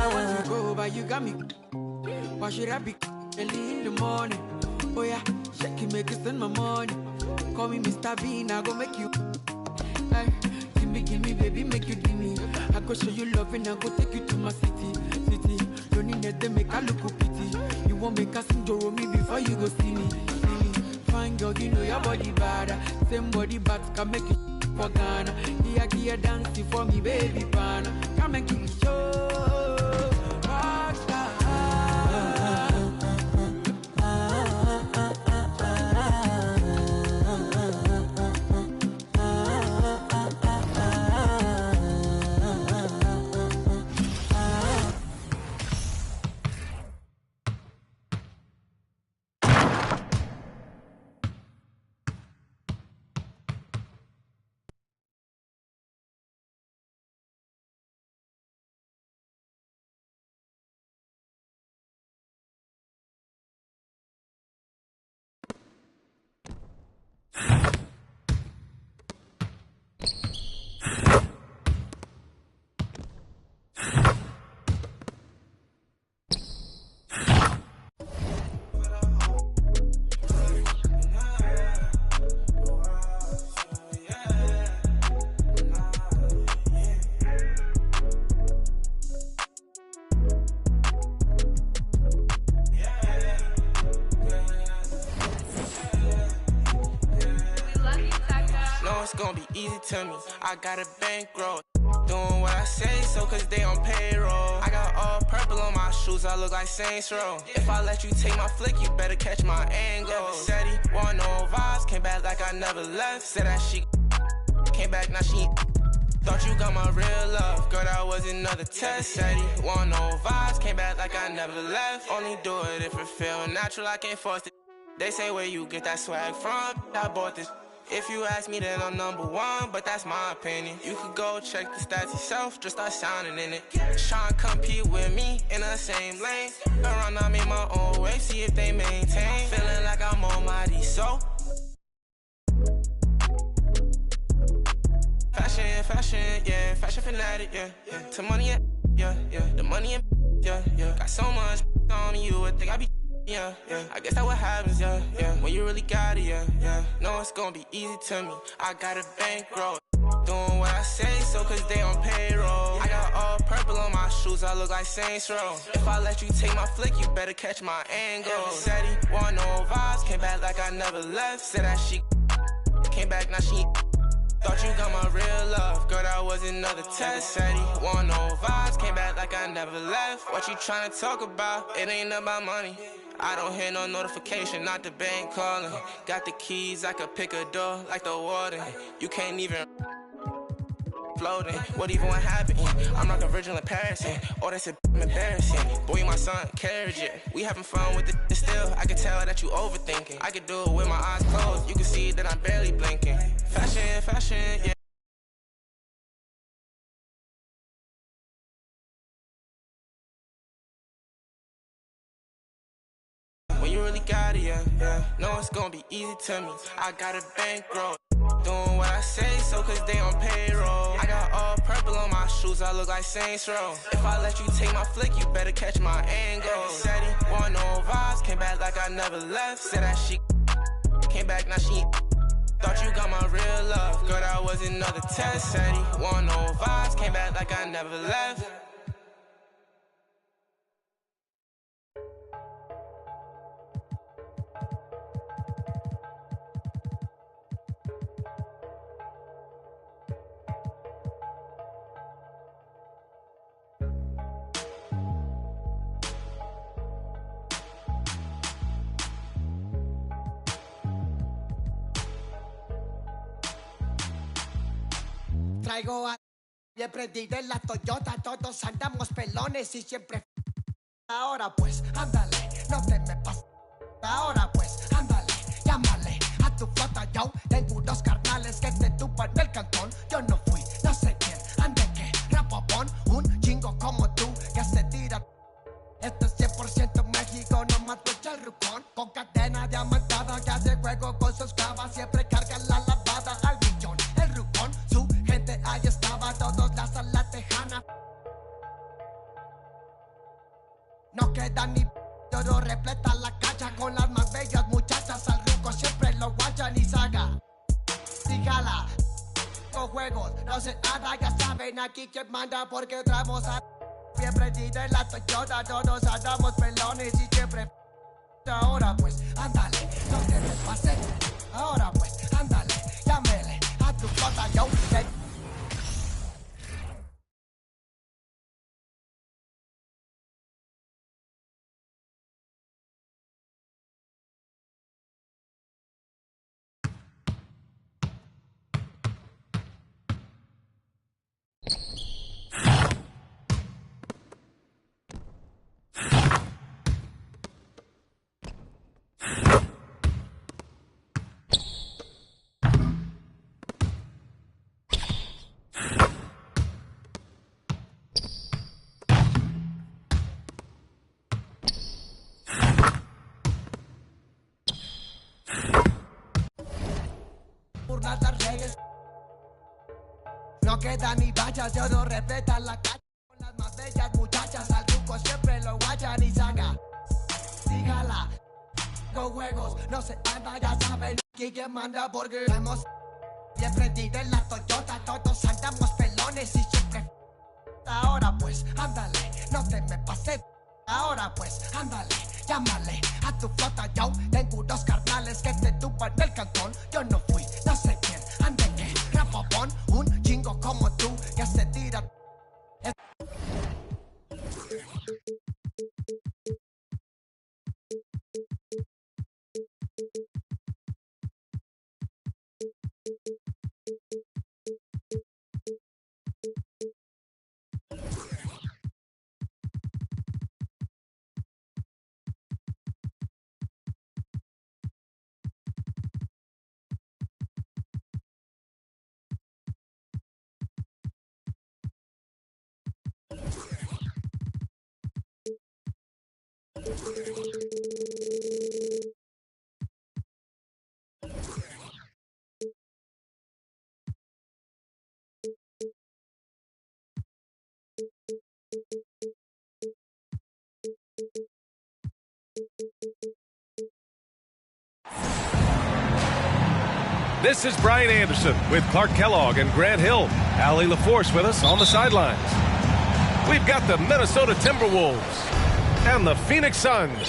I want to go, but you got me. Why should I be early in the morning? Oh yeah, shake it, make it spend my money. Call me Mr. Bean, I go make you. Ay, give me, baby, make you give me. I go show you love and I go take you to my city. Don't need them, make I look pity. You won't make us sing Joro me before you go see me. Fine girl, you know your body bad. Same body but can make you for Ghana. Here, dancing for me, baby, pana. Come and give me show. Rockstar. Easy to me, I got a bankroll. Doing what I say, so cause they on payroll. I got all purple on my shoes, I look like Saints Row. If I let you take my flick, you better catch my angle. Said he want no vibes, came back like I never left. Said that she came back, now she thought you got my real love. Girl, that was another test. Said he want no vibes, came back like I never left. Only do it if it feel natural, I can't force it. They say where you get that swag from, I bought this. If you ask me, then I'm number one, but that's my opinion. You could go check the stats yourself, just start sounding in it. Try and compete with me in the same lane. Around, I make my own way, see if they maintain. Feeling like I'm almighty, so fashion, yeah, fashion fanatic, yeah. To money, yeah, the money, yeah. Got so much on me, you would think I be. Yeah, I guess that's what happens, yeah. When you really got it, yeah. No, it's gonna be easy to me. I got a bankroll. Doing what I say, so cause they on payroll. I got all purple on my shoes, I look like Saints Row. If I let you take my flick, you better catch my angle. Said he want no vibes, came back like I never left. Said that she came back, now she thought you got my real love. Girl, that was another test. Said he want no vibes, came back like I never left. What you tryna talk about? It ain't about money. I don't hear no notification, not the bank calling. Got the keys, I could pick a door like the warden. You can't even floating. What even would happen? I'm like a virgin in Paris, oh, that's embarrassing. Boy, my son carriage it. We having fun with it still. I can tell that you overthinking. I can do it with my eyes closed. You can see that I'm barely blinking. Fashion, yeah. When you really got it, yeah. No, it's gonna be easy to me. I got a bankroll. Doing what I say, so cause they on payroll. I got all purple on my shoes, I look like Saints Row. If I let you take my flick, you better catch my angle. Said he want no vibes, came back like I never left. Said that she came back, now she thought you got my real love. Girl, that was another test. Said he want no vibes, came back like I never left. Traigo a bien prendido en la Toyota, todos andamos pelones y siempre. Ahora pues, ándale, no te me pases. Ahora pues, ándale, llámale a tu flota. Yo tengo unos carnales que te tupan del cantón. Yo no fui, no sé quién, ande que rapopón, un chingo como tú que se tira. Esto es 100% México, no mato el rucón. Con cadena diamantada que hace juego con sus clavas, siempre carga la lavada al millón. El rucón, su gente ahí estaba, todos las a la tejana. No queda ni oro, repleta la cacha con las más bellas muchachas. Al ruco siempre lo guachan y saga. Dígala, con juegos, no sé nada, ya saben aquí quién manda porque traemos a. Bien prendida en la Toyota, todos andamos pelones y siempre. Ahora pues, ándale, no te me pases. Ahora pues, ándale, llámele a tu flota, yo. No queda ni bachas, yo no respeta la calle. Con las más bellas muchachas, al truco siempre lo guachan y saca. Dígala, con juegos, no se anda, ya saben aquí quién manda porque hemos bien prendido en la Toyota, todos andamos pelones y siempre. Ahora pues, ándale, no te me pases. Ahora pues, ándale, llámale a tu flota, yo tengo unos carnales que te tupan del cantón. Yo no fui, no sé quién, ande que rapopón, un chingo como tú que se tira. This is Brian Anderson with Clark Kellogg and Grant Hill. Allie LaForce with us on the sidelines. We've got the Minnesota Timberwolves and the Phoenix Suns.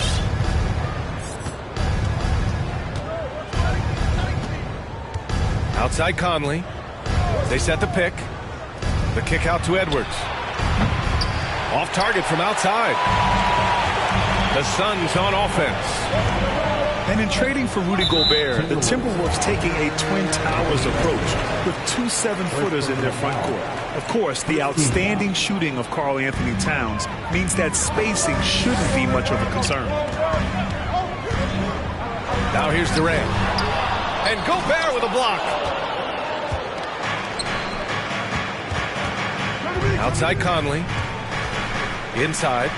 Outside Conley. They set the pick. The kick out to Edwards. Off target from outside. The Suns on offense. And in trading for Rudy Gobert, the Timberwolves taking a Twin Towers approach with 2 7-footers in their front court. Of course, the outstanding shooting of Karl Anthony Towns means that spacing shouldn't be much of a concern. Now here's Durant. And Gobert with a block. Outside Conley. Inside.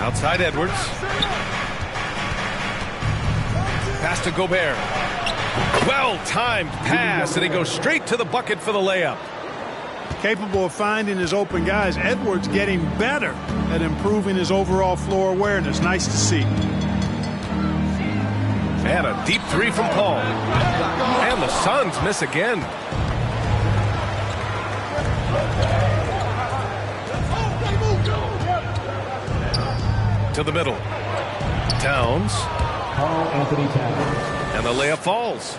Outside Edwards. Pass to Gobert. Well-timed pass, and he goes straight to the bucket for the layup. Capable of finding his open guys. Edwards getting better at improving his overall floor awareness. Nice to see. And a deep three from Paul. And the Suns miss again. To the middle. Towns. Karl Anthony Towns. And the layup falls.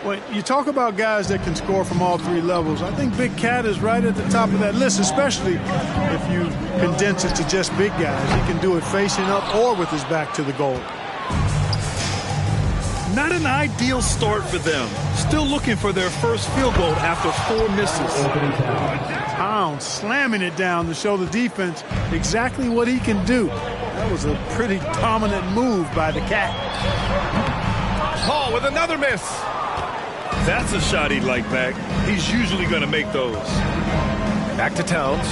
When you talk about guys that can score from all three levels, I think Big Cat is right at the top of that list, especially if you condense it to just big guys. He can do it facing up or with his back to the goal. Not an ideal start for them. Still looking for their first field goal after 4 misses. Towns slamming it down to show the defense exactly what he can do. That was a pretty dominant move by the Cat. Paul with another miss. That's a shot he'd like back. He's usually going to make those. Back to Towns.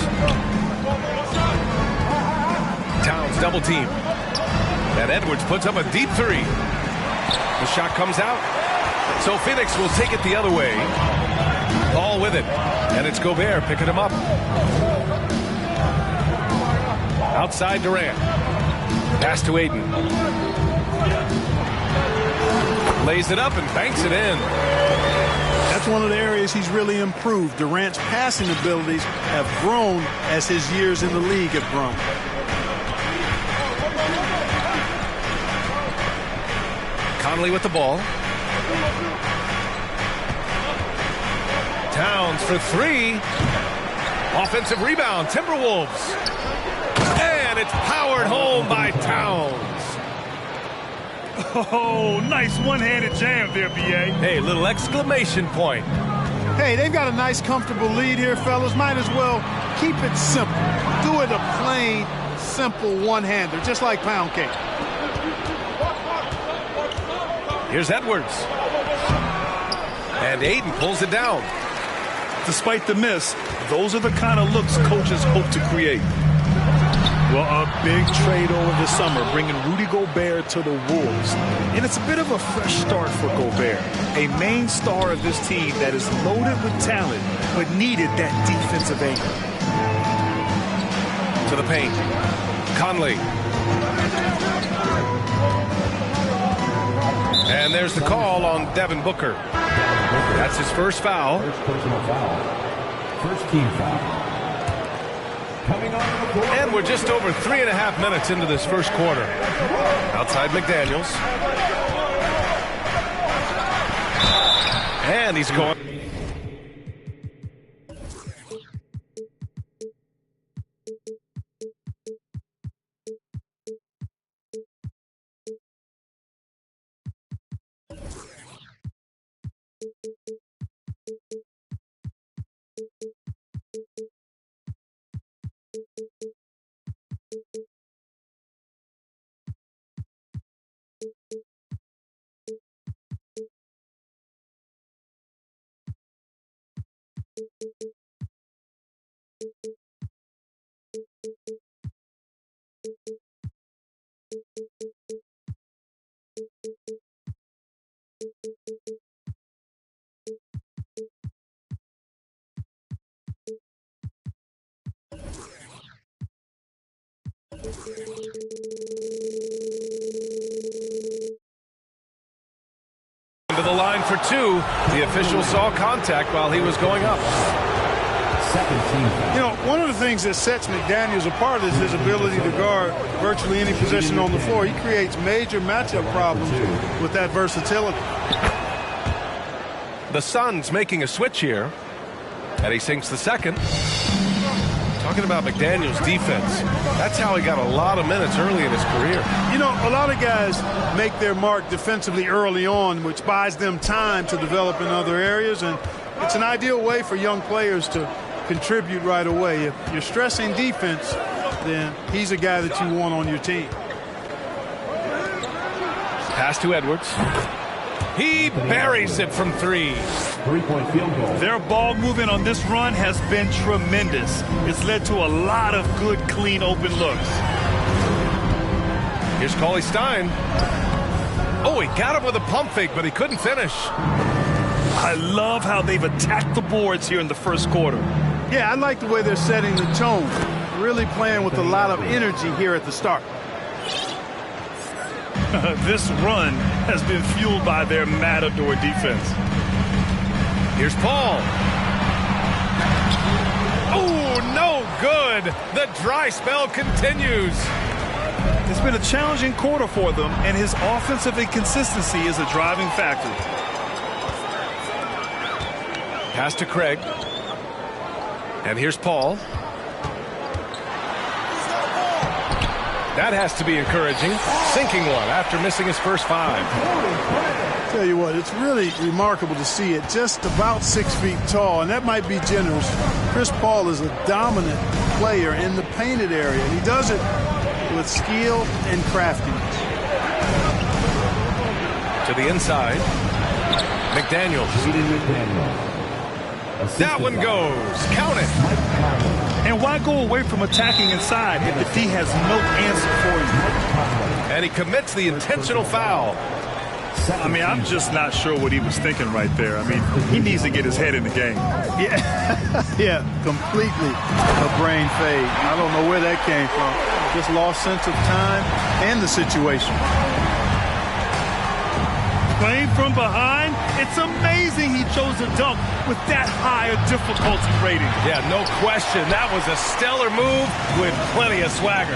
Towns double team. And Edwards puts up a deep three. The shot comes out. So Phoenix will take it the other way. Paul with it. And it's Gobert picking him up. Outside Durant. Pass to Ayton. Lays it up and banks it in. That's one of the areas he's really improved. Durant's passing abilities have grown as his years in the league have grown. Conley with the ball. Towns for 3. Offensive rebound, Timberwolves. And it's powered home by Towns. Oh, nice one-handed jam there, B.A. Hey, little exclamation point. Hey, they've got a nice, comfortable lead here, fellas. Might as well keep it simple. Do it a plain, simple one-hander, just like pound cake. Here's Edwards. And Ayton pulls it down. Despite the miss, those are the kind of looks coaches hope to create. Well, a big trade over the summer, bringing Rudy Gobert to the Wolves. And it's a bit of a fresh start for Gobert, a main star of this team that is loaded with talent, but needed that defensive anchor. To the paint. Conley. And there's the call on Devin Booker. That's his first foul. First personal foul. First team foul. Coming on the court. And we're just over 3.5 minutes into this first quarter. Outside McDaniels. And he's going. To the line for 2. The official saw contact while he was going up. You know, one of the things that sets McDaniels apart is his ability to guard virtually any position on the floor. He creates major matchup problems with that versatility. The Suns making a switch here. And he sinks the second. Talking about McDaniel's defense, that's how he got a lot of minutes early in his career. You know, a lot of guys make their mark defensively early on, which buys them time to develop in other areas, and it's an ideal way for young players to contribute right away. If you're stressing defense, then he's a guy that you want on your team. Pass to Edwards. He buries it from 3. 3-point field goal. Their ball movement on this run has been tremendous. It's led to a lot of good, clean, open looks. Here's Cauley Stein. Oh, he got him with a pump fake, but he couldn't finish. I love how they've attacked the boards here in the first quarter. Yeah, I like the way they're setting the tone. Really playing with a lot of energy here at the start. This run has been fueled by their matador defense. Here's Paul. Oh, no good. The dry spell continues. It's been a challenging quarter for them, and his offensive inconsistency is a driving factor. Pass to Craig. And here's Paul. That has to be encouraging. Sinking one after missing his first 5. Tell you what, it's really remarkable to see it. Just about 6 feet tall, and that might be generous. Chris Paul is a dominant player in the painted area, and he does it with skill and craftiness. To the inside. McDaniels. That one goes. Count it. And why go away from attacking inside if he has no answer for you? And he commits the intentional foul. I mean, I'm just not sure what he was thinking right there. I mean, he needs to get his head in the game. Yeah, completely a brain fade. I don't know where that came from. Just lost sense of time and the situation. Playing from behind, it's amazing he chose to dunk with that high a difficulty rating. Yeah, no question. That was a stellar move with plenty of swagger.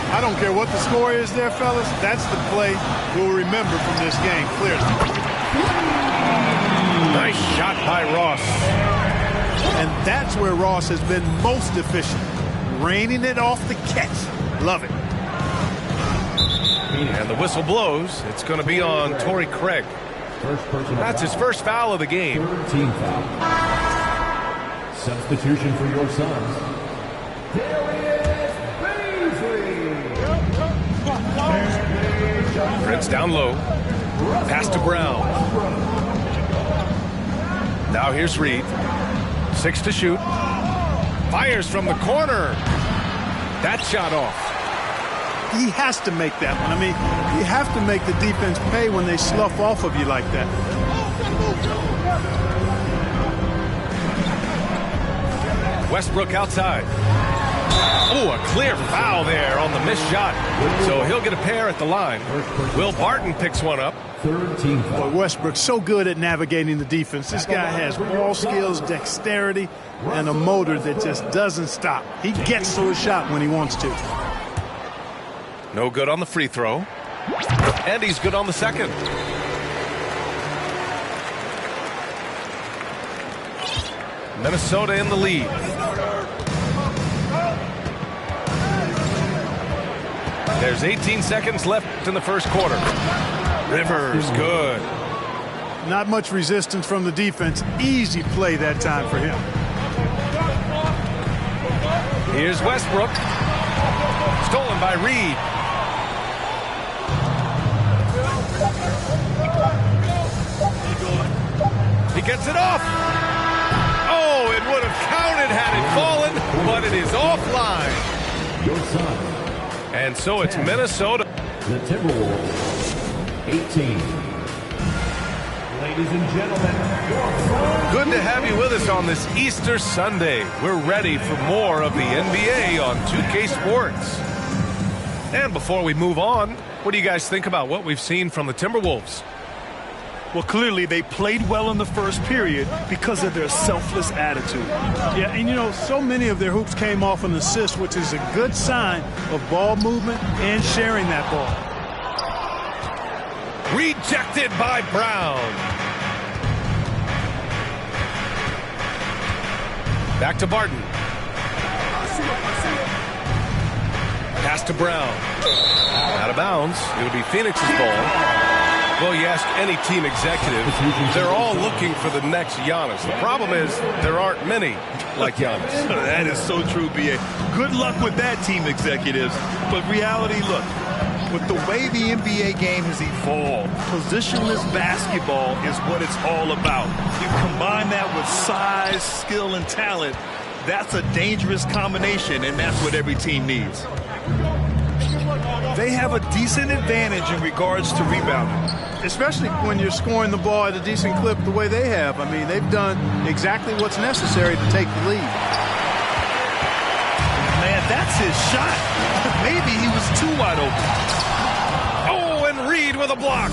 I don't care what the score is there, fellas. That's the play we'll remember from this game, clearly. Nice shot by Ross. And that's where Ross has been most efficient. Raining it off the catch. Love it. And the whistle blows. It's going to be on Torrey Craig. That's his first foul of the game. Team foul. Substitution for your Suns. Prince down low. Pass to Brown. Now here's Reed. 6 to shoot. Fires from the corner. That shot off. He has to make that one. I mean, you have to make the defense pay when they slough off of you like that. Westbrook outside. Oh, a clear foul there on the missed shot. So he'll get a pair at the line. Will Barton picks one up. Third team foul. Boy, Westbrook's so good at navigating the defense. This guy has ball skills, dexterity, and a motor that just doesn't stop. He gets to his shot when he wants to. No good on the free throw. And he's good on the second. Minnesota in the lead. There's 18 seconds left in the first quarter. Rivers, good. Not much resistance from the defense. Easy play that time for him. Here's Westbrook. Stolen by Reed. He gets it off. Oh, it would have counted had it fallen, but it is offline. Your son. And so it's Minnesota. The Timberwolves. 18. Ladies and gentlemen, good to have you with us on this Easter Sunday. We're ready for more of the NBA on 2K Sports. And before we move on, what do you guys think about what we've seen from the Timberwolves? Well, clearly they played well in the first period because of their selfless attitude. Yeah, and you know, so many of their hoops came off an assist, which is a good sign of ball movement and sharing that ball. Rejected by Brown. Back to Barton. to Brown. Out of bounds. It'll be Phoenix's ball. Well, you ask any team executive, they're all looking for the next Giannis. The problem is there aren't many like Giannis. That is so true, B.A. Good luck with that, team executives. But reality, look, with the way the NBA game has evolved, positionless basketball is what it's all about. You combine that with size, skill, and talent, that's a dangerous combination, and that's what every team needs. They have a decent advantage in regards to rebounding. Especially when you're scoring the ball at a decent clip the way they have. I mean, they've done exactly what's necessary to take the lead. Man, that's his shot. Maybe he was too wide open. Oh, and Reed with a block.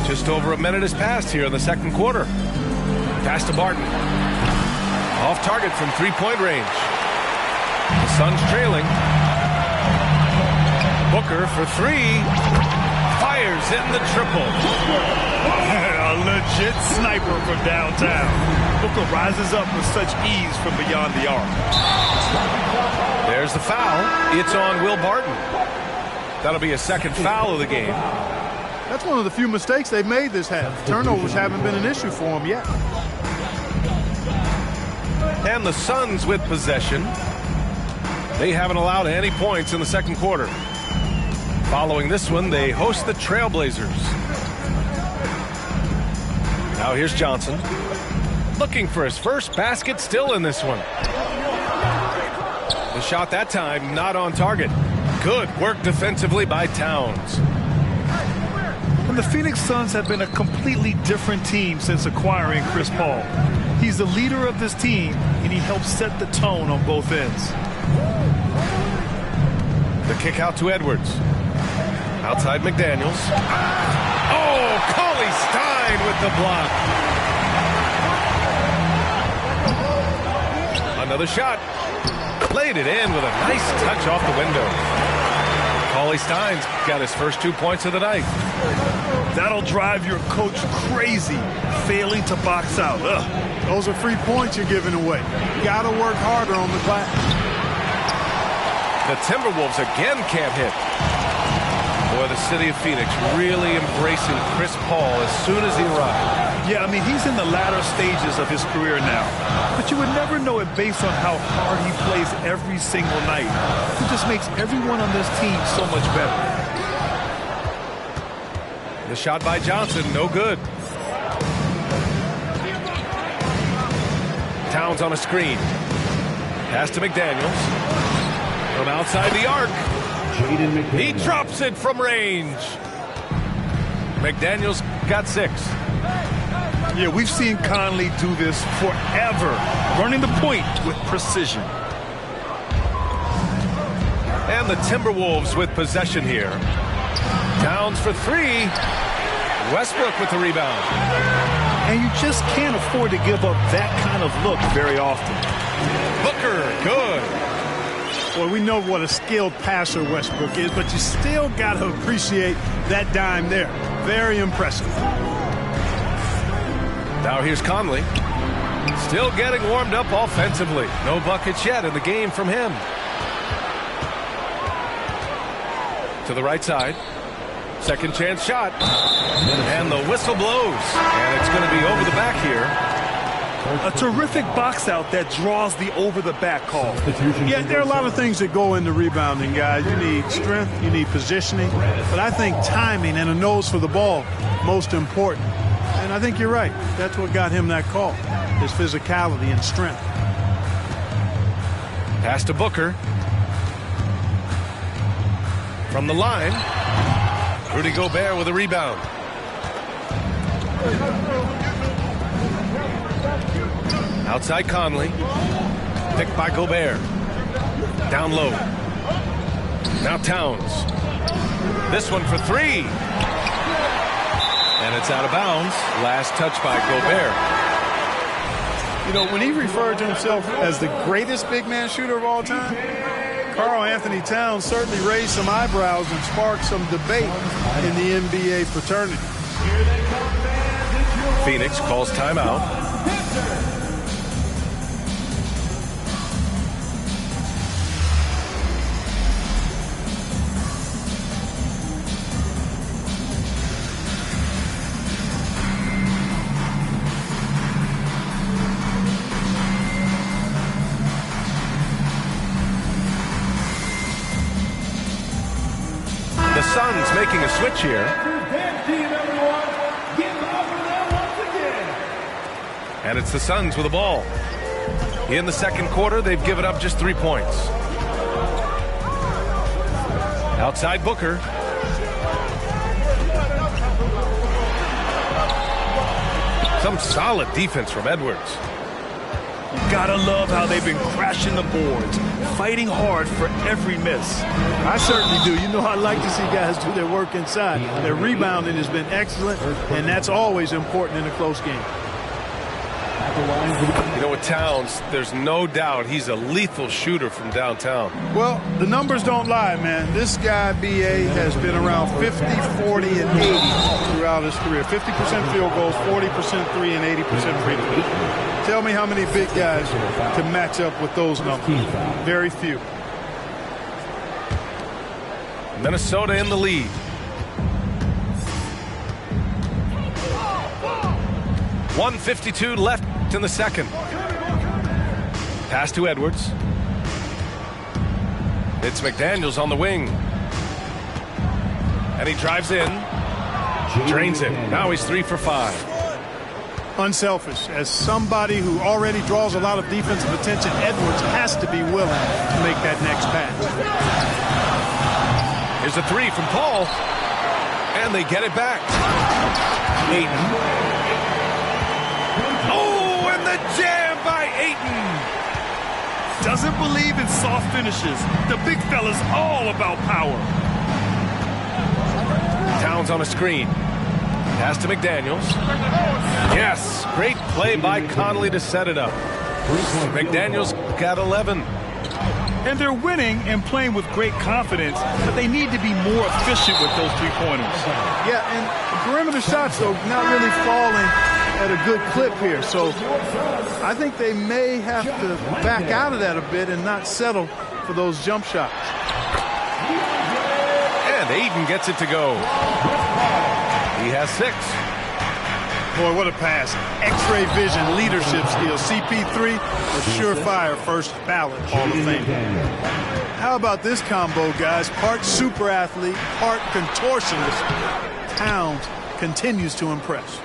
Just over a minute has passed here in the second quarter. Pass to Barton. Off target from three-point range. The Suns trailing. Booker for three. Fires in the triple. A legit sniper from downtown. Booker rises up with such ease from beyond the arc. There's the foul. It's on Will Barton. That'll be a second foul of the game. That's one of the few mistakes they've made this half. Turnovers haven't been an issue for them yet. And the Suns with possession. They haven't allowed any points in the second quarter. Following this one, they host the Trailblazers. Now here's Johnson. Looking for his first basket, still in this one. The shot that time, not on target. Good work defensively by Towns. And the Phoenix Suns have been a completely different team since acquiring Chris Paul. He's the leader of this team, and he helps set the tone on both ends. The kick out to Edwards. Outside McDaniels. Oh, Cauley Stein with the block. Another shot. Played it in with a nice touch off the window. Cauley Stein's got his first 2 points of the night. That'll drive your coach crazy, failing to box out. Ugh. Those are free points you're giving away. You got to work harder on the glass. The Timberwolves again can't hit. Boy, the city of Phoenix really embracing Chris Paul as soon as he arrived. Yeah, I mean, he's in the latter stages of his career now. But you would never know it based on how hard he plays every single night. He just makes everyone on this team so much better. The shot by Johnson, no good. Towns on a screen. Pass to McDaniels. From outside the arc. He drops it from range. McDaniels got 6. Yeah, we've seen Conley do this forever, running the point with precision. And the Timberwolves with possession here. Towns for 3. Westbrook with the rebound. And you just can't afford to give up that kind of look very often. Booker, good. Well, we know what a skilled passer Westbrook is, but you still got to appreciate that dime there. Very impressive. Now here's Conley. Still getting warmed up offensively. No buckets yet in the game from him. To the right side. Second chance shot. And the whistle blows. And it's going to be over the back here. A terrific box out that draws the over-the-back call. Yeah, there are a lot of things that go into rebounding, guys. You need strength, you need positioning, but I think timing and a nose for the ball, most important. And I think you're right. That's what got him that call, his physicality and strength. Pass to Booker. From the line, Rudy Gobert with a rebound. Outside Conley. Picked by Gobert. Down low. Now Towns. This one for 3. And it's out of bounds. Last touch by Gobert. You know, when he referred to himself as the greatest big man shooter of all time, Karl Anthony Towns certainly raised some eyebrows and sparked some debate in the NBA fraternity. Phoenix calls timeout. Suns making a switch here. And it's the Suns with the ball. In the second quarter, they've given up just 3 points. Outside Booker. Some solid defense from Edwards. You gotta love how they've been crashing the boards, fighting hard for every miss. I certainly do. You know, I like to see guys do their work inside. Their rebounding has been excellent, and that's always important in a close game. You know, with Towns, there's no doubt he's a lethal shooter from downtown. Well, the numbers don't lie, man. This guy, B.A., has been around 50, 40, and 80 throughout his career. 50% field goals, 40% three, and 80% free throws. Tell me how many big guys can match up with those numbers. Very few. Minnesota in the lead. .152 left in the second. Pass to Edwards. It's McDaniels on the wing. And he drives in. Drains it. Now he's 3 for 5. Unselfish. As somebody who already draws a lot of defensive attention, Edwards has to be willing to make that next pass. Here's a 3 from Paul. And they get it back. Ayton. Oh, and the jam by Ayton. Doesn't believe in soft finishes. The big fella's all about power. Towns on a screen. Pass to McDaniels. Yes, great play by Conley to set it up. McDaniels got 11. And they're winning and playing with great confidence, but they need to be more efficient with those three-pointers. Yeah, and the perimeter shots, though, not really falling at a good clip here. So I think they may have to back out of that a bit and not settle for those jump shots. And Ayton gets it to go. He has 6. Boy, what a pass. X-ray vision, leadership skills. CP3, a surefire first ballot Hall of Fame. How about this combo, guys? Part super athlete, part contortionist. Towns continues to impress.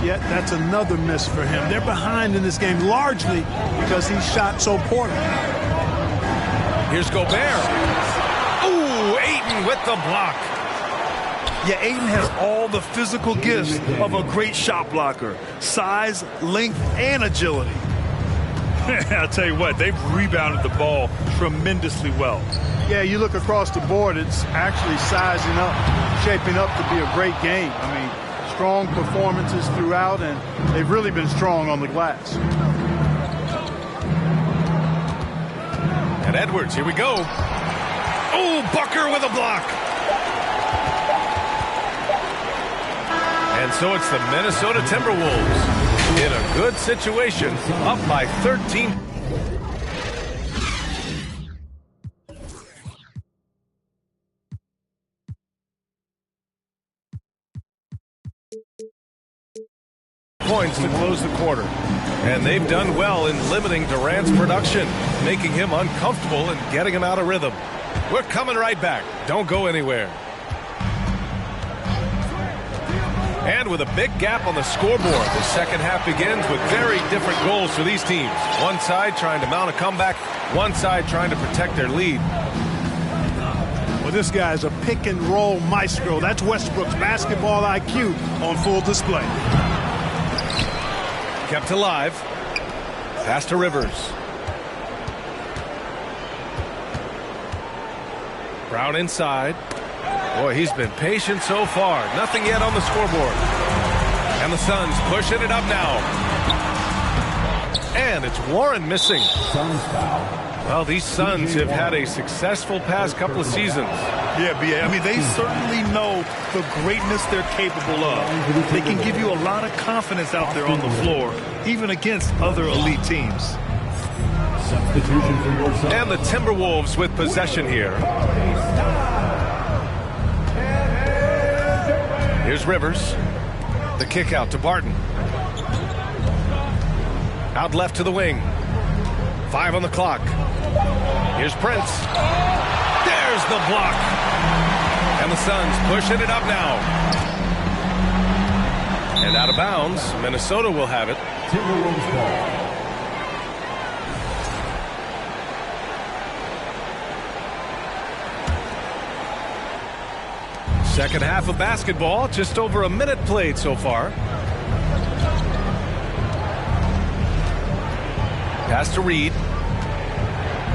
Yet that's another miss for him. They're behind in this game largely because he shot so poorly. Here's Gobert. Ooh, Ayton with the block. Yeah, Ayton has all the physical gifts of a great shot blocker. Size, length, and agility. I'll tell you what, they've rebounded the ball tremendously well. Yeah, you look across the board, it's actually sizing up, shaping up to be a great game. I mean, strong performances throughout, and they've really been strong on the glass. And Edwards, here we go. Oh, Booker with a block. And so it's the Minnesota Timberwolves in a good situation, up by 13. Points to close the quarter. And they've done well in limiting Durant's production, making him uncomfortable and getting him out of rhythm. We're coming right back. Don't go anywhere. And with a big gap on the scoreboard, the second half begins with very different goals for these teams. One side trying to mount a comeback, one side trying to protect their lead. Well, this guy's a pick and roll maestro. That's Westbrook's basketball IQ on full display. Kept alive. Pass to Rivers. Brown inside. Boy, he's been patient so far. Nothing yet on the scoreboard. And the Suns pushing it up now. And it's Warren missing. Well, these Suns have had a successful past couple of seasons. Yeah, B.A. I mean, they certainly know the greatness they're capable of. They can give you a lot of confidence out there on the floor, even against other elite teams. And the Timberwolves with possession here. Here's Rivers. The kick out to Barton. Out left to the wing. 5 on the clock. Here's Prince. There's the block. And the Suns pushing it up now. And out of bounds. Minnesota will have it. Timberwolves ball. Second half of basketball, just over a minute played so far. Pass to Reed.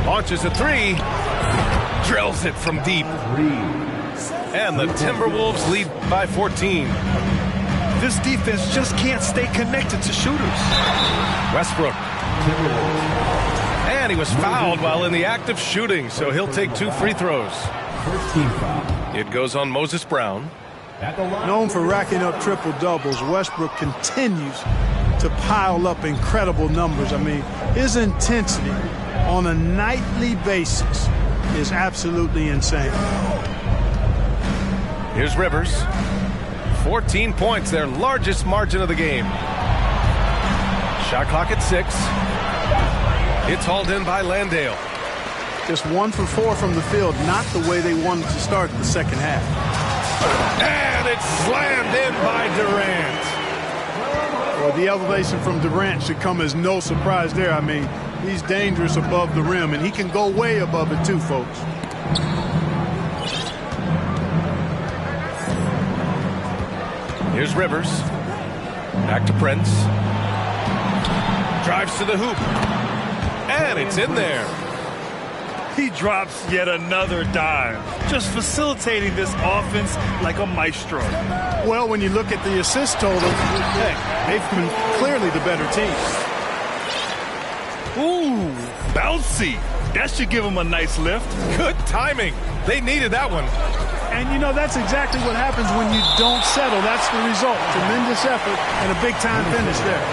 Launches a three. Drills it from deep. And the Timberwolves lead by 14. This defense just can't stay connected to shooters. Westbrook. And he was fouled while in the act of shooting, so he'll take 2 free throws. First team foul. It goes on Moses Brown. Known for racking up triple-doubles, Westbrook continues to pile up incredible numbers. I mean, his intensity on a nightly basis is absolutely insane. Here's Rivers. 14 points, their largest margin of the game. Shot clock at 6. It's hauled in by Landale. Just 1 for 4 from the field, not the way they wanted to start the second half. And it's slammed in by Durant. Well, the elevation from Durant should come as no surprise there. I mean, he's dangerous above the rim, and he can go way above it too, folks. Here's Rivers. Back to Prince. Drives to the hoop. And it's in there. He drops yet another dime, just facilitating this offense like a maestro. Well, when you look at the assist total, hey, they've been clearly the better team. Ooh, bouncy. That should give him a nice lift. Good timing. They needed that one. And, you know, that's exactly what happens when you don't settle. That's the result. Tremendous effort and a big-time finish there.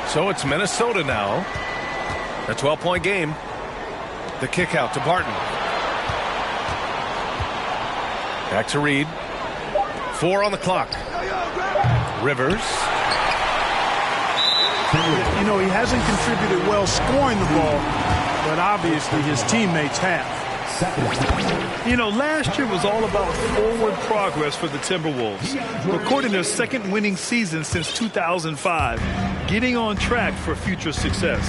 So it's Minnesota now. A 12-point game. The kick out to Barton. Back to Reed. 4 on the clock. Rivers. You know, he hasn't contributed well scoring the ball, but obviously his teammates have. You know, last year was all about forward progress for the Timberwolves, recording their second winning season since 2005, getting on track for future success.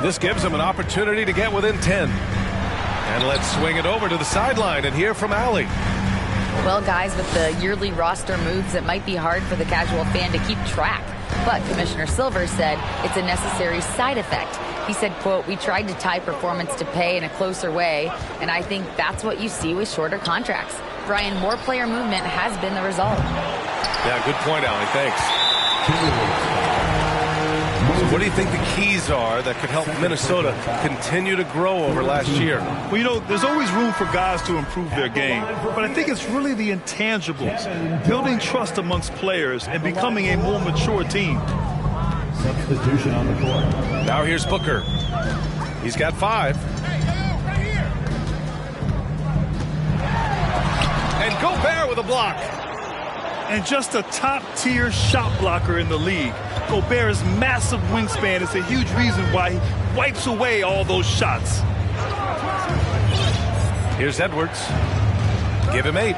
This gives them an opportunity to get within 10. And let's swing it over to the sideline and hear from Allie. Well, guys, with the yearly roster moves, it might be hard for the casual fan to keep track. But Commissioner Silver said it's a necessary side effect. He said, quote, "We tried to tie performance to pay in a closer way, and I think that's what you see with shorter contracts." Brian, more player movement has been the result. Yeah, good point, Allie. Thanks. So what do you think the keys are that could help Minnesota continue to grow over last year? Well, you know, there's always room for guys to improve their game, but I think it's really the intangibles, building trust amongst players and becoming a more mature team. Substitution on the court. Now here's Booker. He's got 5. And Gobert with a block. And just a top-tier shot blocker in the league. Gobert's massive wingspan is a huge reason why he wipes away all those shots. Here's Edwards. Give him 8.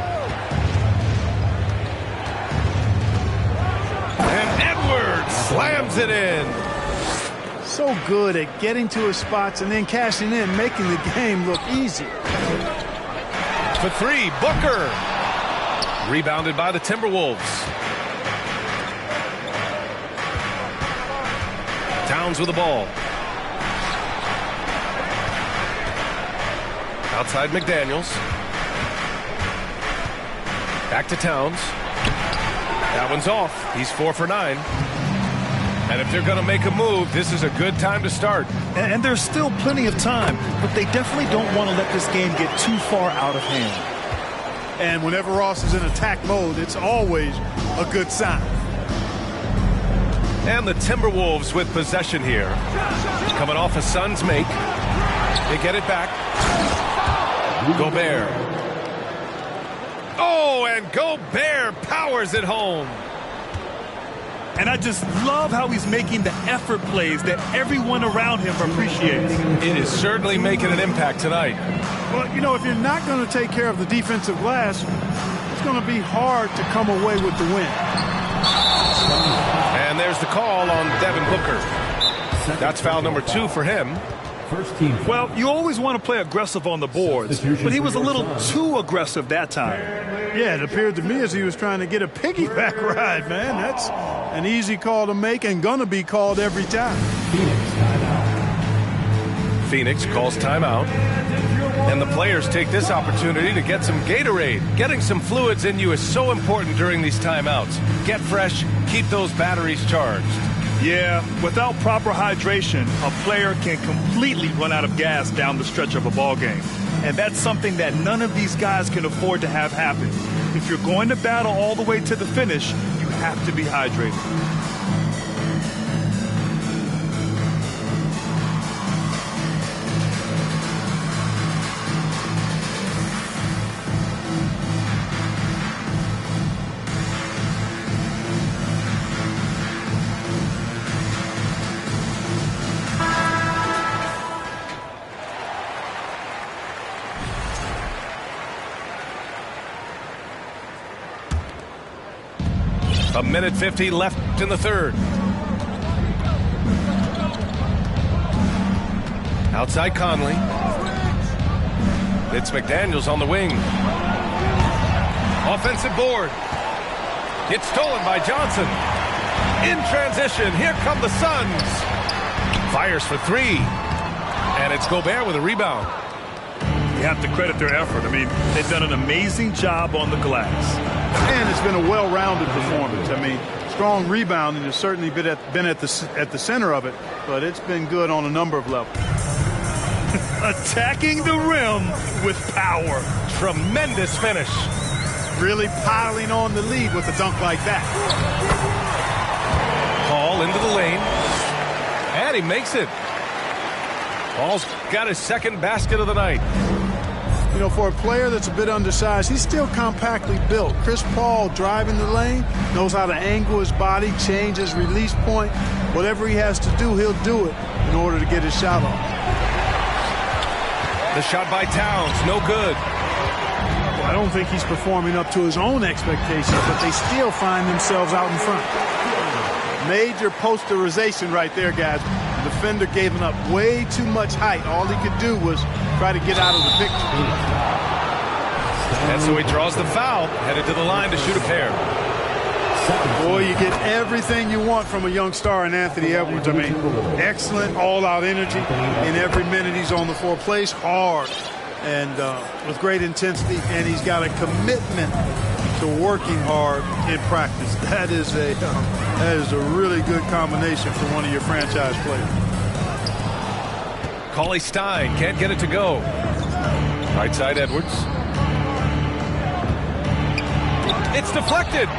And Edwards slams it in. So good at getting to his spots and then cashing in, making the game look easy. For 3, Booker. Rebounded by the Timberwolves. Towns with the ball. Outside McDaniels. Back to Towns. That one's off. He's 4 for 9. And if they're going to make a move, this is a good time to start. And there's still plenty of time, but they definitely don't want to let this game get too far out of hand. And whenever Ross is in attack mode, it's always a good sign. And the Timberwolves with possession here. Coming off a Suns make. They get it back. Gobert. Oh, and Gobert powers it home. And I just love how he's making the effort plays that everyone around him appreciates. It is certainly making an impact tonight. Well, you know, if you're not going to take care of the defensive glass, it's going to be hard to come away with the win. And there's the call on Devin Booker. That's foul number 2 for him. Well, you always want to play aggressive on the boards, but he was a little too aggressive that time. Yeah, it appeared to me as he was trying to get a piggyback ride, man. That's an easy call to make and going to be called every time. Phoenix calls timeout. And the players take this opportunity to get some Gatorade. Getting some fluids in you is so important during these timeouts. Get fresh, keep those batteries charged. Yeah, without proper hydration, a player can completely run out of gas down the stretch of a ball game. And that's something that none of these guys can afford to have happen. If you're going to battle all the way to the finish, you have to be hydrated. A minute 50 left in the third. Outside Conley. It's McDaniels on the wing. Offensive board. It's stolen by Johnson. In transition, here come the Suns. Fires for 3. And it's Gobert with a rebound. You have to credit their effort. I mean, they've done an amazing job on the glass. And it's been a well-rounded performance. I mean, strong rebounding has certainly been at the center of it, but it's been good on a number of levels. Attacking the rim with power. Tremendous finish. Really piling on the lead with a dunk like that. Paul into the lane. And he makes it. Paul's got his second basket of the night. You know, for a player that's a bit undersized, he's still compactly built. Chris Paul driving the lane, knows how to angle his body, change his release point. Whatever he has to do, he'll do it in order to get his shot off. The shot by Towns, no good. Well, I don't think he's performing up to his own expectations, but they still find themselves out in front. Major posterization right there, guys. The defender gave him up way too much height. All he could do was try to get out of the picture. And so he draws the foul, headed to the line to shoot a pair. Boy, you get everything you want from a young star in Anthony Edwards. I mean, excellent all-out energy in every minute he's on the floor. Plays hard and with great intensity, and he's got a commitment to working hard in practice. That is a really good combination for one of your franchise players. Cauley Stein can't get it to go. Right side Edwards. It's deflected.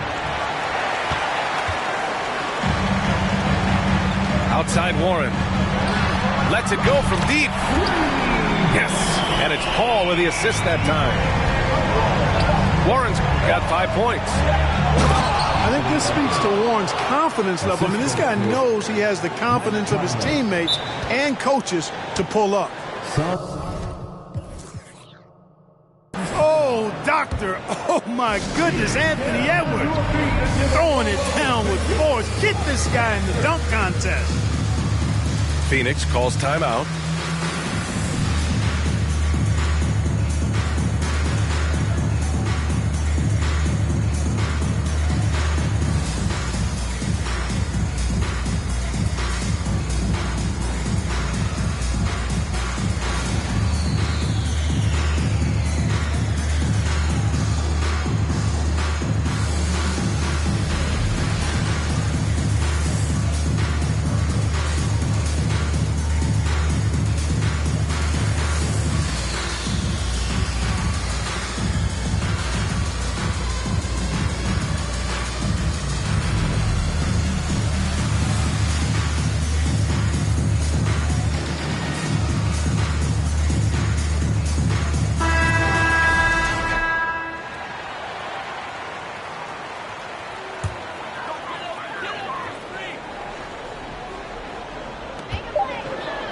Outside Warren. Lets it go from deep. Yes. And it's Paul with the assist that time. Warren's got 5 points. I think this speaks to Warren's confidence level. I mean, this guy knows he has the confidence of his teammates and coaches to pull up. Oh, doctor. Oh, my goodness. Anthony Edwards throwing it down with force. Get this guy in the dunk contest. Phoenix calls timeout.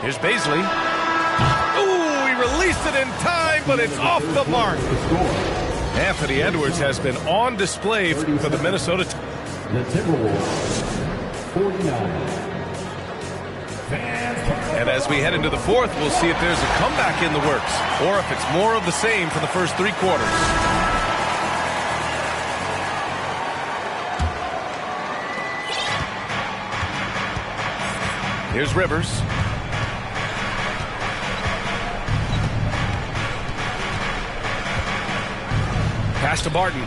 Here's Baisley. Ooh, he released it in time, but it's off the mark. Anthony Edwards has been on display for the Minnesota. The Timberwolves, 49. And as we head into the fourth, we'll see if there's a comeback in the works or if it's more of the same for the first 3 quarters. Here's Rivers. Pass to Barton.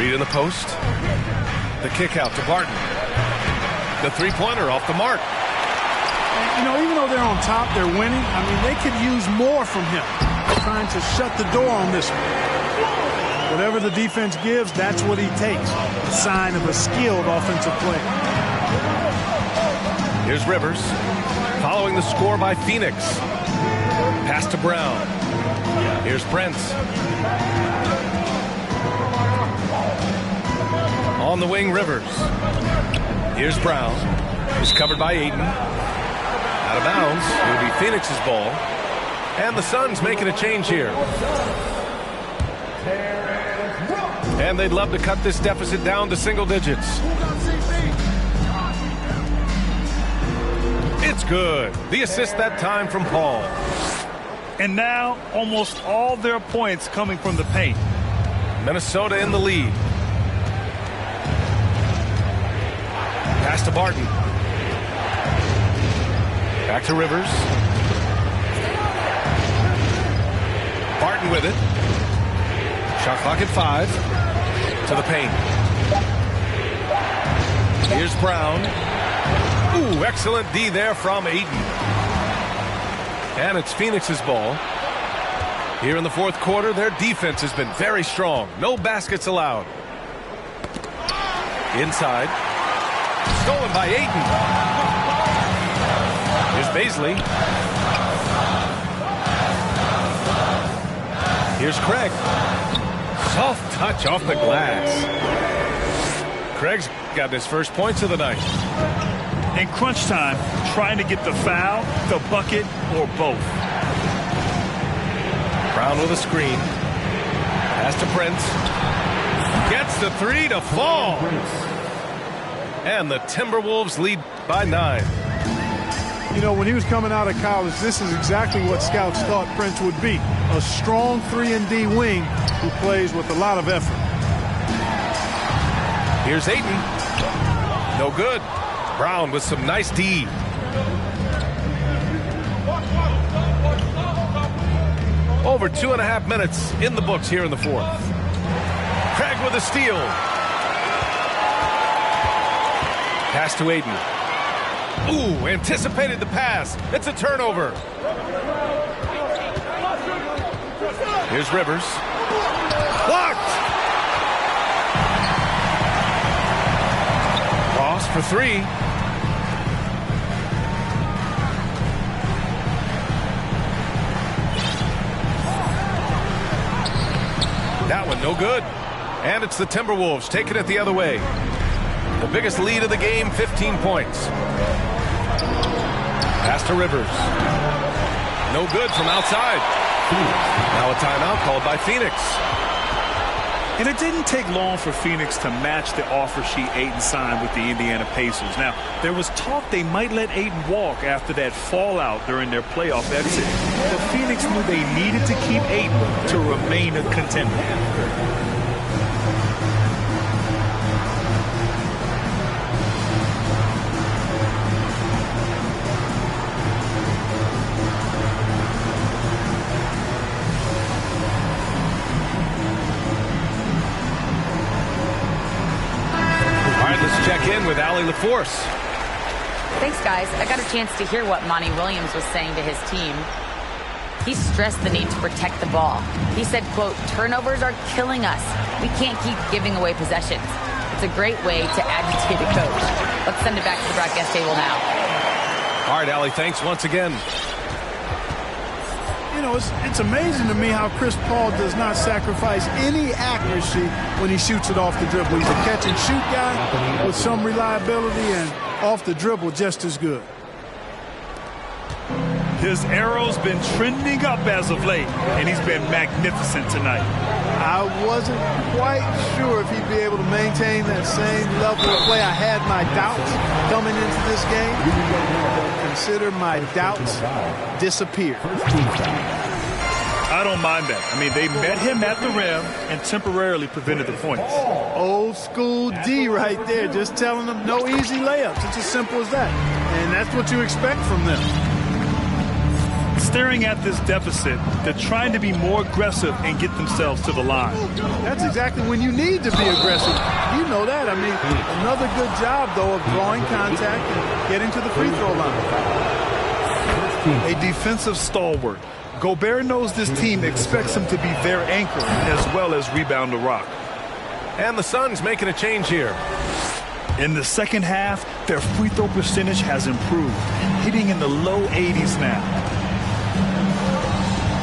Reed in the post. The kick out to Barton. The three-pointer off the mark. You know, even though they're on top, they're winning. I mean, they could use more from him. Trying to shut the door on this one. Whatever the defense gives, that's what he takes. A sign of a skilled offensive player. Here's Rivers. Following the score by Phoenix. Pass to Brown. Here's Brents. On the wing, Rivers. Here's Brown. He's covered by Ayton. Out of bounds. It'll be Phoenix's ball. And the Suns making a change here. And they'd love to cut this deficit down to single digits. It's good. The assist that time from Paul. And now almost all their points coming from the paint. Minnesota in the lead. Pass to Barton. Back to Rivers. Barton with it. Shot clock at 5. To the paint. Here's Brown. Ooh, excellent D there from Ayton. And it's Phoenix's ball. Here in the fourth quarter, their defense has been very strong. No baskets allowed. Inside. Stolen by Ayton. Here's Baisley. Here's Craig. Soft touch off the glass. Craig's got his first points of the night. In crunch time, trying to get the foul, the bucket, or both. Brown with a screen. Pass to Prince. Gets the 3 to fall. And the Timberwolves lead by 9. You know, when he was coming out of college, this is exactly what scouts thought Prince would be. A strong 3-and-D wing who plays with a lot of effort. Here's Ayton. No good. Brown with some nice D. Over 2.5 minutes in the books here in the fourth. Craig with a steal. Pass to Ayton. Ooh, anticipated the pass. It's a turnover. Here's Rivers. Blocked. Ross for 3. That one no good. And it's the Timberwolves taking it the other way. The biggest lead of the game, 15 points. Pass to Rivers. No good from outside. Now a timeout called by Phoenix. And it didn't take long for Phoenix to match the offer sheet Ayton signed with the Indiana Pacers. Now, there was talk they might let Ayton walk after that fallout during their playoff exit. But Phoenix knew they needed to keep Ayton to remain a contender. With Allie LaForce. Thanks, guys. I got a chance to hear what Monty Williams was saying to his team. He stressed the need to protect the ball. He said, quote, turnovers are killing us. We can't keep giving away possessions. It's a great way to agitate a coach. Let's send it back to the broadcast table now. All right, Allie, thanks once again. You know, it's amazing to me how Chris Paul does not sacrifice any accuracy when he shoots it off the dribble. He's a catch-and-shoot guy with some reliability, and off the dribble just as good. His arrow's been trending up as of late, and he's been magnificent tonight. I wasn't quite sure if he'd be able to maintain that same level of play. I had my doubts coming into this game. Consider my doubts disappeared. I don't mind that. I mean, they met him at the rim and temporarily prevented the points. Old school D right there, just telling them no easy layups. It's as simple as that. And that's what you expect from them. Staring at this deficit, they're trying to be more aggressive and get themselves to the line. That's exactly when you need to be aggressive. You know that. I mean, another good job, though, of drawing contact and getting to the free throw line. A defensive stalwart. Gobert knows this team expects him to be their anchor as well as rebound the rock. And the Suns making a change here. In the second half, their free throw percentage has improved, hitting in the low 80s now.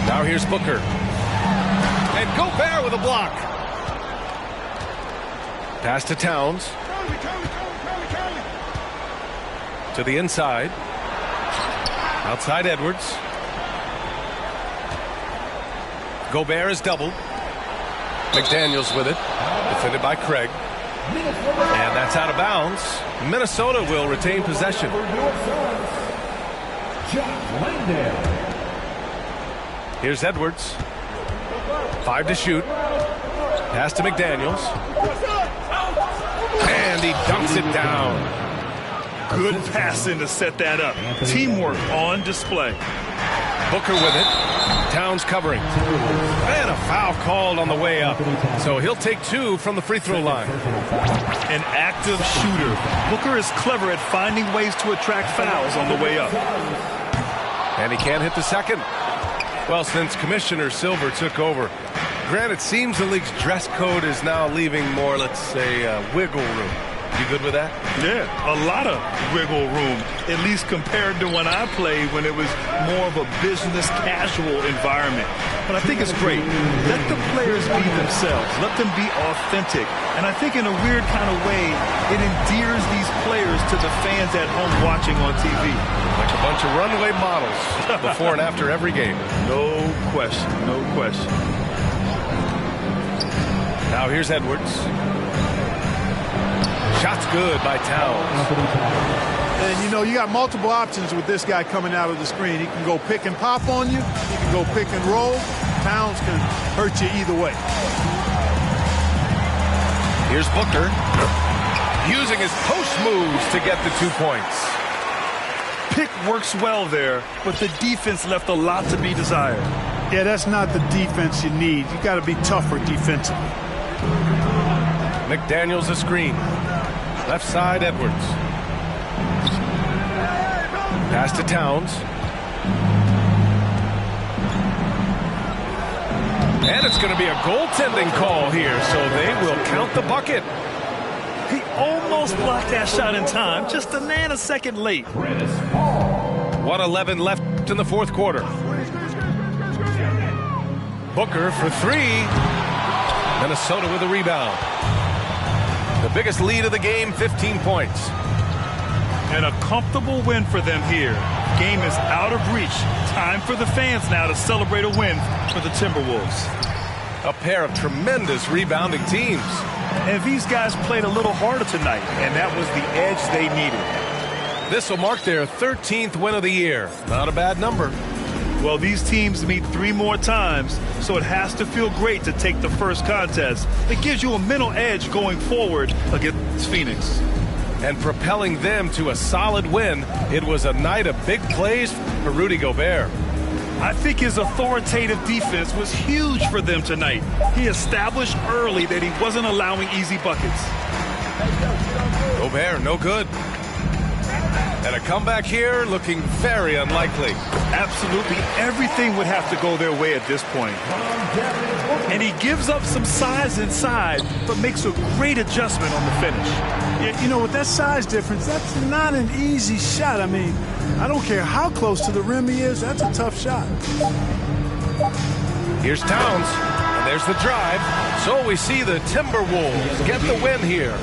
Now here's Booker. And Gobert with a block. Pass to Towns. To the inside. Outside Edwards. Gobert is doubled. McDaniels with it. Defended by Craig. And that's out of bounds. Minnesota will retain possession. Here's Edwards. 5 to shoot. Pass to McDaniels. And he dunks it down. Good passing to set that up. Teamwork on display. Booker with it. Towns covering. And a foul called on the way up. So he'll take 2 from the free throw line. An active shooter. Booker is clever at finding ways to attract fouls on the way up. And he can't hit the second. Well, since Commissioner Silver took over, granted, it seems the league's dress code is now leaving more, let's say, wiggle room. You good with that? Yeah, a lot of wiggle room, at least compared to when I played when it was more of a business casual environment. But I think it's great. Let the players be themselves. Let them be authentic. And I think in a weird kind of way, it endears these players to the fans at home watching on TV. Like a bunch of runway models before and after every game. No question, no question. Now here's Edwards. Shot's good by Towns. And, you know, you got multiple options with this guy coming out of the screen. He can go pick and pop on you. He can go pick and roll. Towns can hurt you either way. Here's Booker. Using his post moves to get the 2 points. Pick works well there, but the defense left a lot to be desired. Yeah, that's not the defense you need. You got to be tougher defensively. McDaniels a screen. Left side, Edwards. Pass to Towns. And it's going to be a goaltending call here, so they will count the bucket. He almost blocked that shot in time, just a nanosecond late. 1:11 left in the fourth quarter. Booker for 3. Minnesota with a rebound. The biggest lead of the game, 15 points. And a comfortable win for them here. Game is out of reach. Time for the fans now to celebrate a win for the Timberwolves. A pair of tremendous rebounding teams. And these guys played a little harder tonight, and that was the edge they needed. This will mark their 13th win of the year. Not a bad number. Well, these teams meet 3 more times, so it has to feel great to take the first contest. It gives you a mental edge going forward against Phoenix. And propelling them to a solid win, it was a night of big plays for Rudy Gobert. I think his authoritative defense was huge for them tonight. He established early that he wasn't allowing easy buckets. Gobert, no good. And a comeback here looking very unlikely. Absolutely everything would have to go their way at this point. And he gives up some size inside, but makes a great adjustment on the finish. Yeah, you know, with that size difference, that's not an easy shot. I mean, I don't care how close to the rim he is, that's a tough shot. Here's Towns, and there's the drive. So we see the Timberwolves get the win here.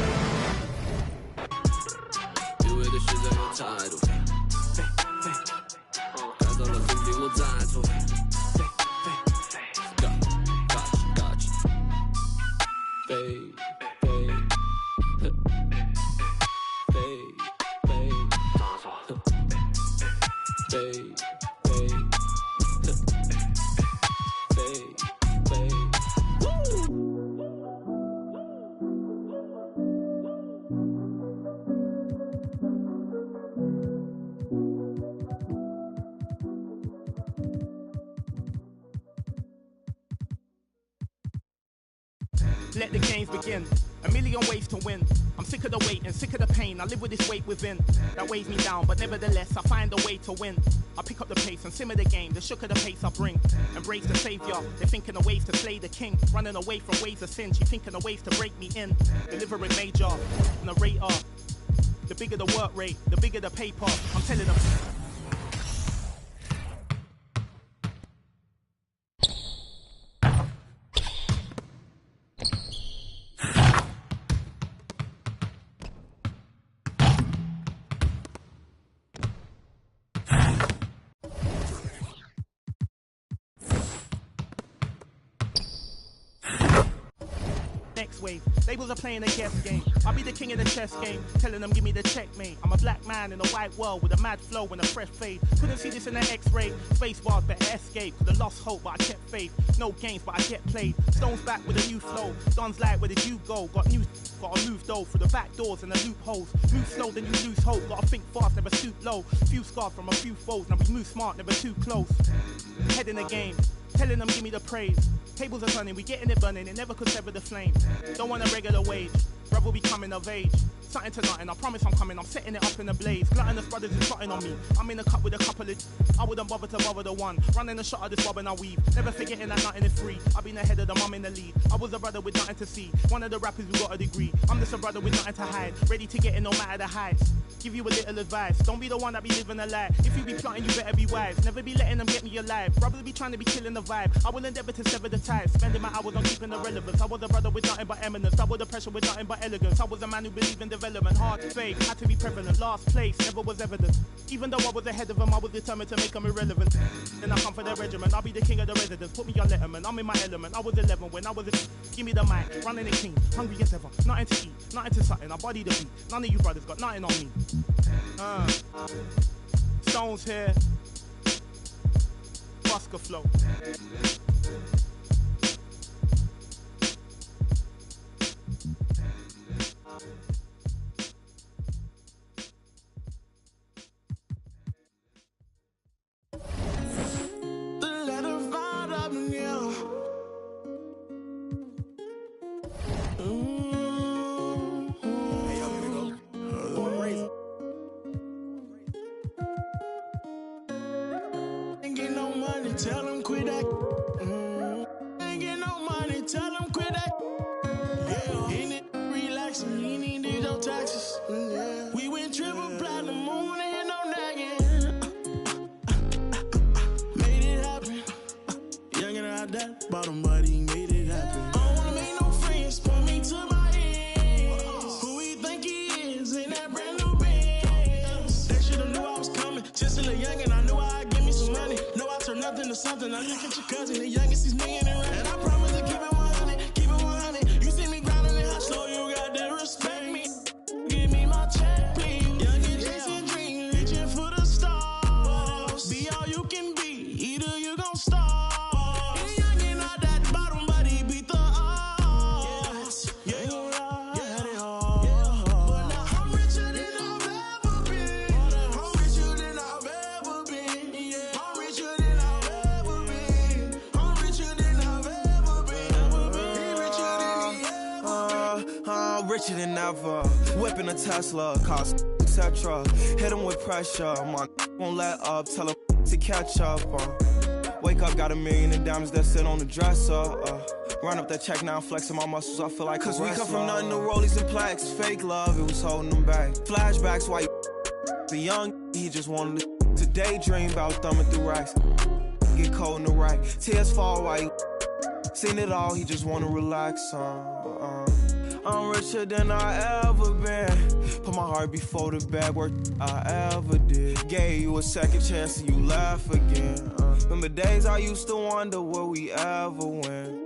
Let the games begin. A million ways to win. I'm sick of the wait and sick of the pain. I live with this weight within that weighs me down, but nevertheless I find a way to win. I pick up the pace and simmer the game. The shook of the pace I bring. Embrace the savior. They're thinking of ways to slay the king. Running away from ways of sin. She thinking of ways to break me in. Delivering major. Narrator. The bigger the work rate, the bigger the paper. I'm telling them. Wave. Labels are playing a guess game. I'll be the king of the chess game, telling them give me the checkmate. I'm a black man in a white world with a mad flow and a fresh fade. Couldn't see this in the X-ray. Space bars better escape. Could've lost hope, but I kept faith. No games, but I get played. Stones back with a new flow. Don's like, where did you go? Gotta move though through the back doors and the loopholes. Move slow, then you lose hope. Gotta think fast, never stoop low. Few scars from a few foes. Now we move smart, never too close. Head in the game. Telling them give me the praise. Tables are turning, we getting it burning. It never could sever the flame. Don't want a regular wage. Brother be coming of age. Something to nothing, I promise I'm coming. I'm setting it up in a blaze. Gluttonous brothers is plotting on me. I'm in a cup with a couple of. I wouldn't bother to bother the one. Running the shot of this bob and I weave. Never forgetting that nothing is free. I've been ahead of them, I'm in the lead. I was a brother with nothing to see. One of the rappers who got a degree. I'm just a brother with nothing to hide. Ready to get in no matter the heights. Give you a little advice. Don't be the one that be living a lie. If you be plotting, you better be wise. Never be letting them get me alive. Brothers be trying to be killing the vibe. I will endeavor to sever the ties. Spending my hours on keeping the relevance. I was a brother with nothing but eminence. Double the pressure with nothing but elegance. I was a man who believed in development. Hard to fake, had to be prevalent. Last place, never was evident. Even though I was ahead of them, I was determined to make them irrelevant. Then I come for their regiment. I'll be the king of the residents. Put me on Letterman. I'm in my element. I was 11 when I was a. Give me the mic. Running it clean. Hungry as ever. Nothing to eat. Nothing to something. I body the beat. None of you brothers got nothing on me. Stones here. Busker flow. Tell them quit that. Ain't get no money, tell them quit that. Yeah, in it, relaxing, you need to do your taxes. Yeah. We went triple platinum, moon and no nagging. Made it happen. Young and I that bottom buddy made it happen. I don't wanna make no friends, point me to my ends. Who he think he is in that brand new Benz? They should've knew I was coming. Just a little young and I knew I'd give me some money. Turn nothing to something. I look at your cousin, the youngest, he's million and right. And I promise to keep it 100, keep it 100. You see me grinding and how slow you got to respect me. Give me my check, please. Young and chasing dreams, reaching for the stars. Be all you can be, either you gon' starve. Young and not that bottom, but he beat the odds. Yeah, had it hard. But now I'm richer than I've ever been. I'm richer than I've ever been. Yeah, I'm richer than richer than ever. Whipping a Tesla, cost etc. Hit him with pressure. My won't let up, tell him to catch up. Wake up, got $1 million in diamonds that sit on the dresser. Run up that check now, flexing my muscles, I feel like cause we come from nothing to rollies and plaques. Fake love, it was holding them back. Flashbacks, why you the young, he just wanted to daydream about thumbing through racks. get cold in the right. Tears fall while you seen it all, he just wanna relax. I'm richer than I ever been. Put my heart before the bad work I ever did. Gave you a second chance and you laugh again. Remember days I used to wonder will we ever win.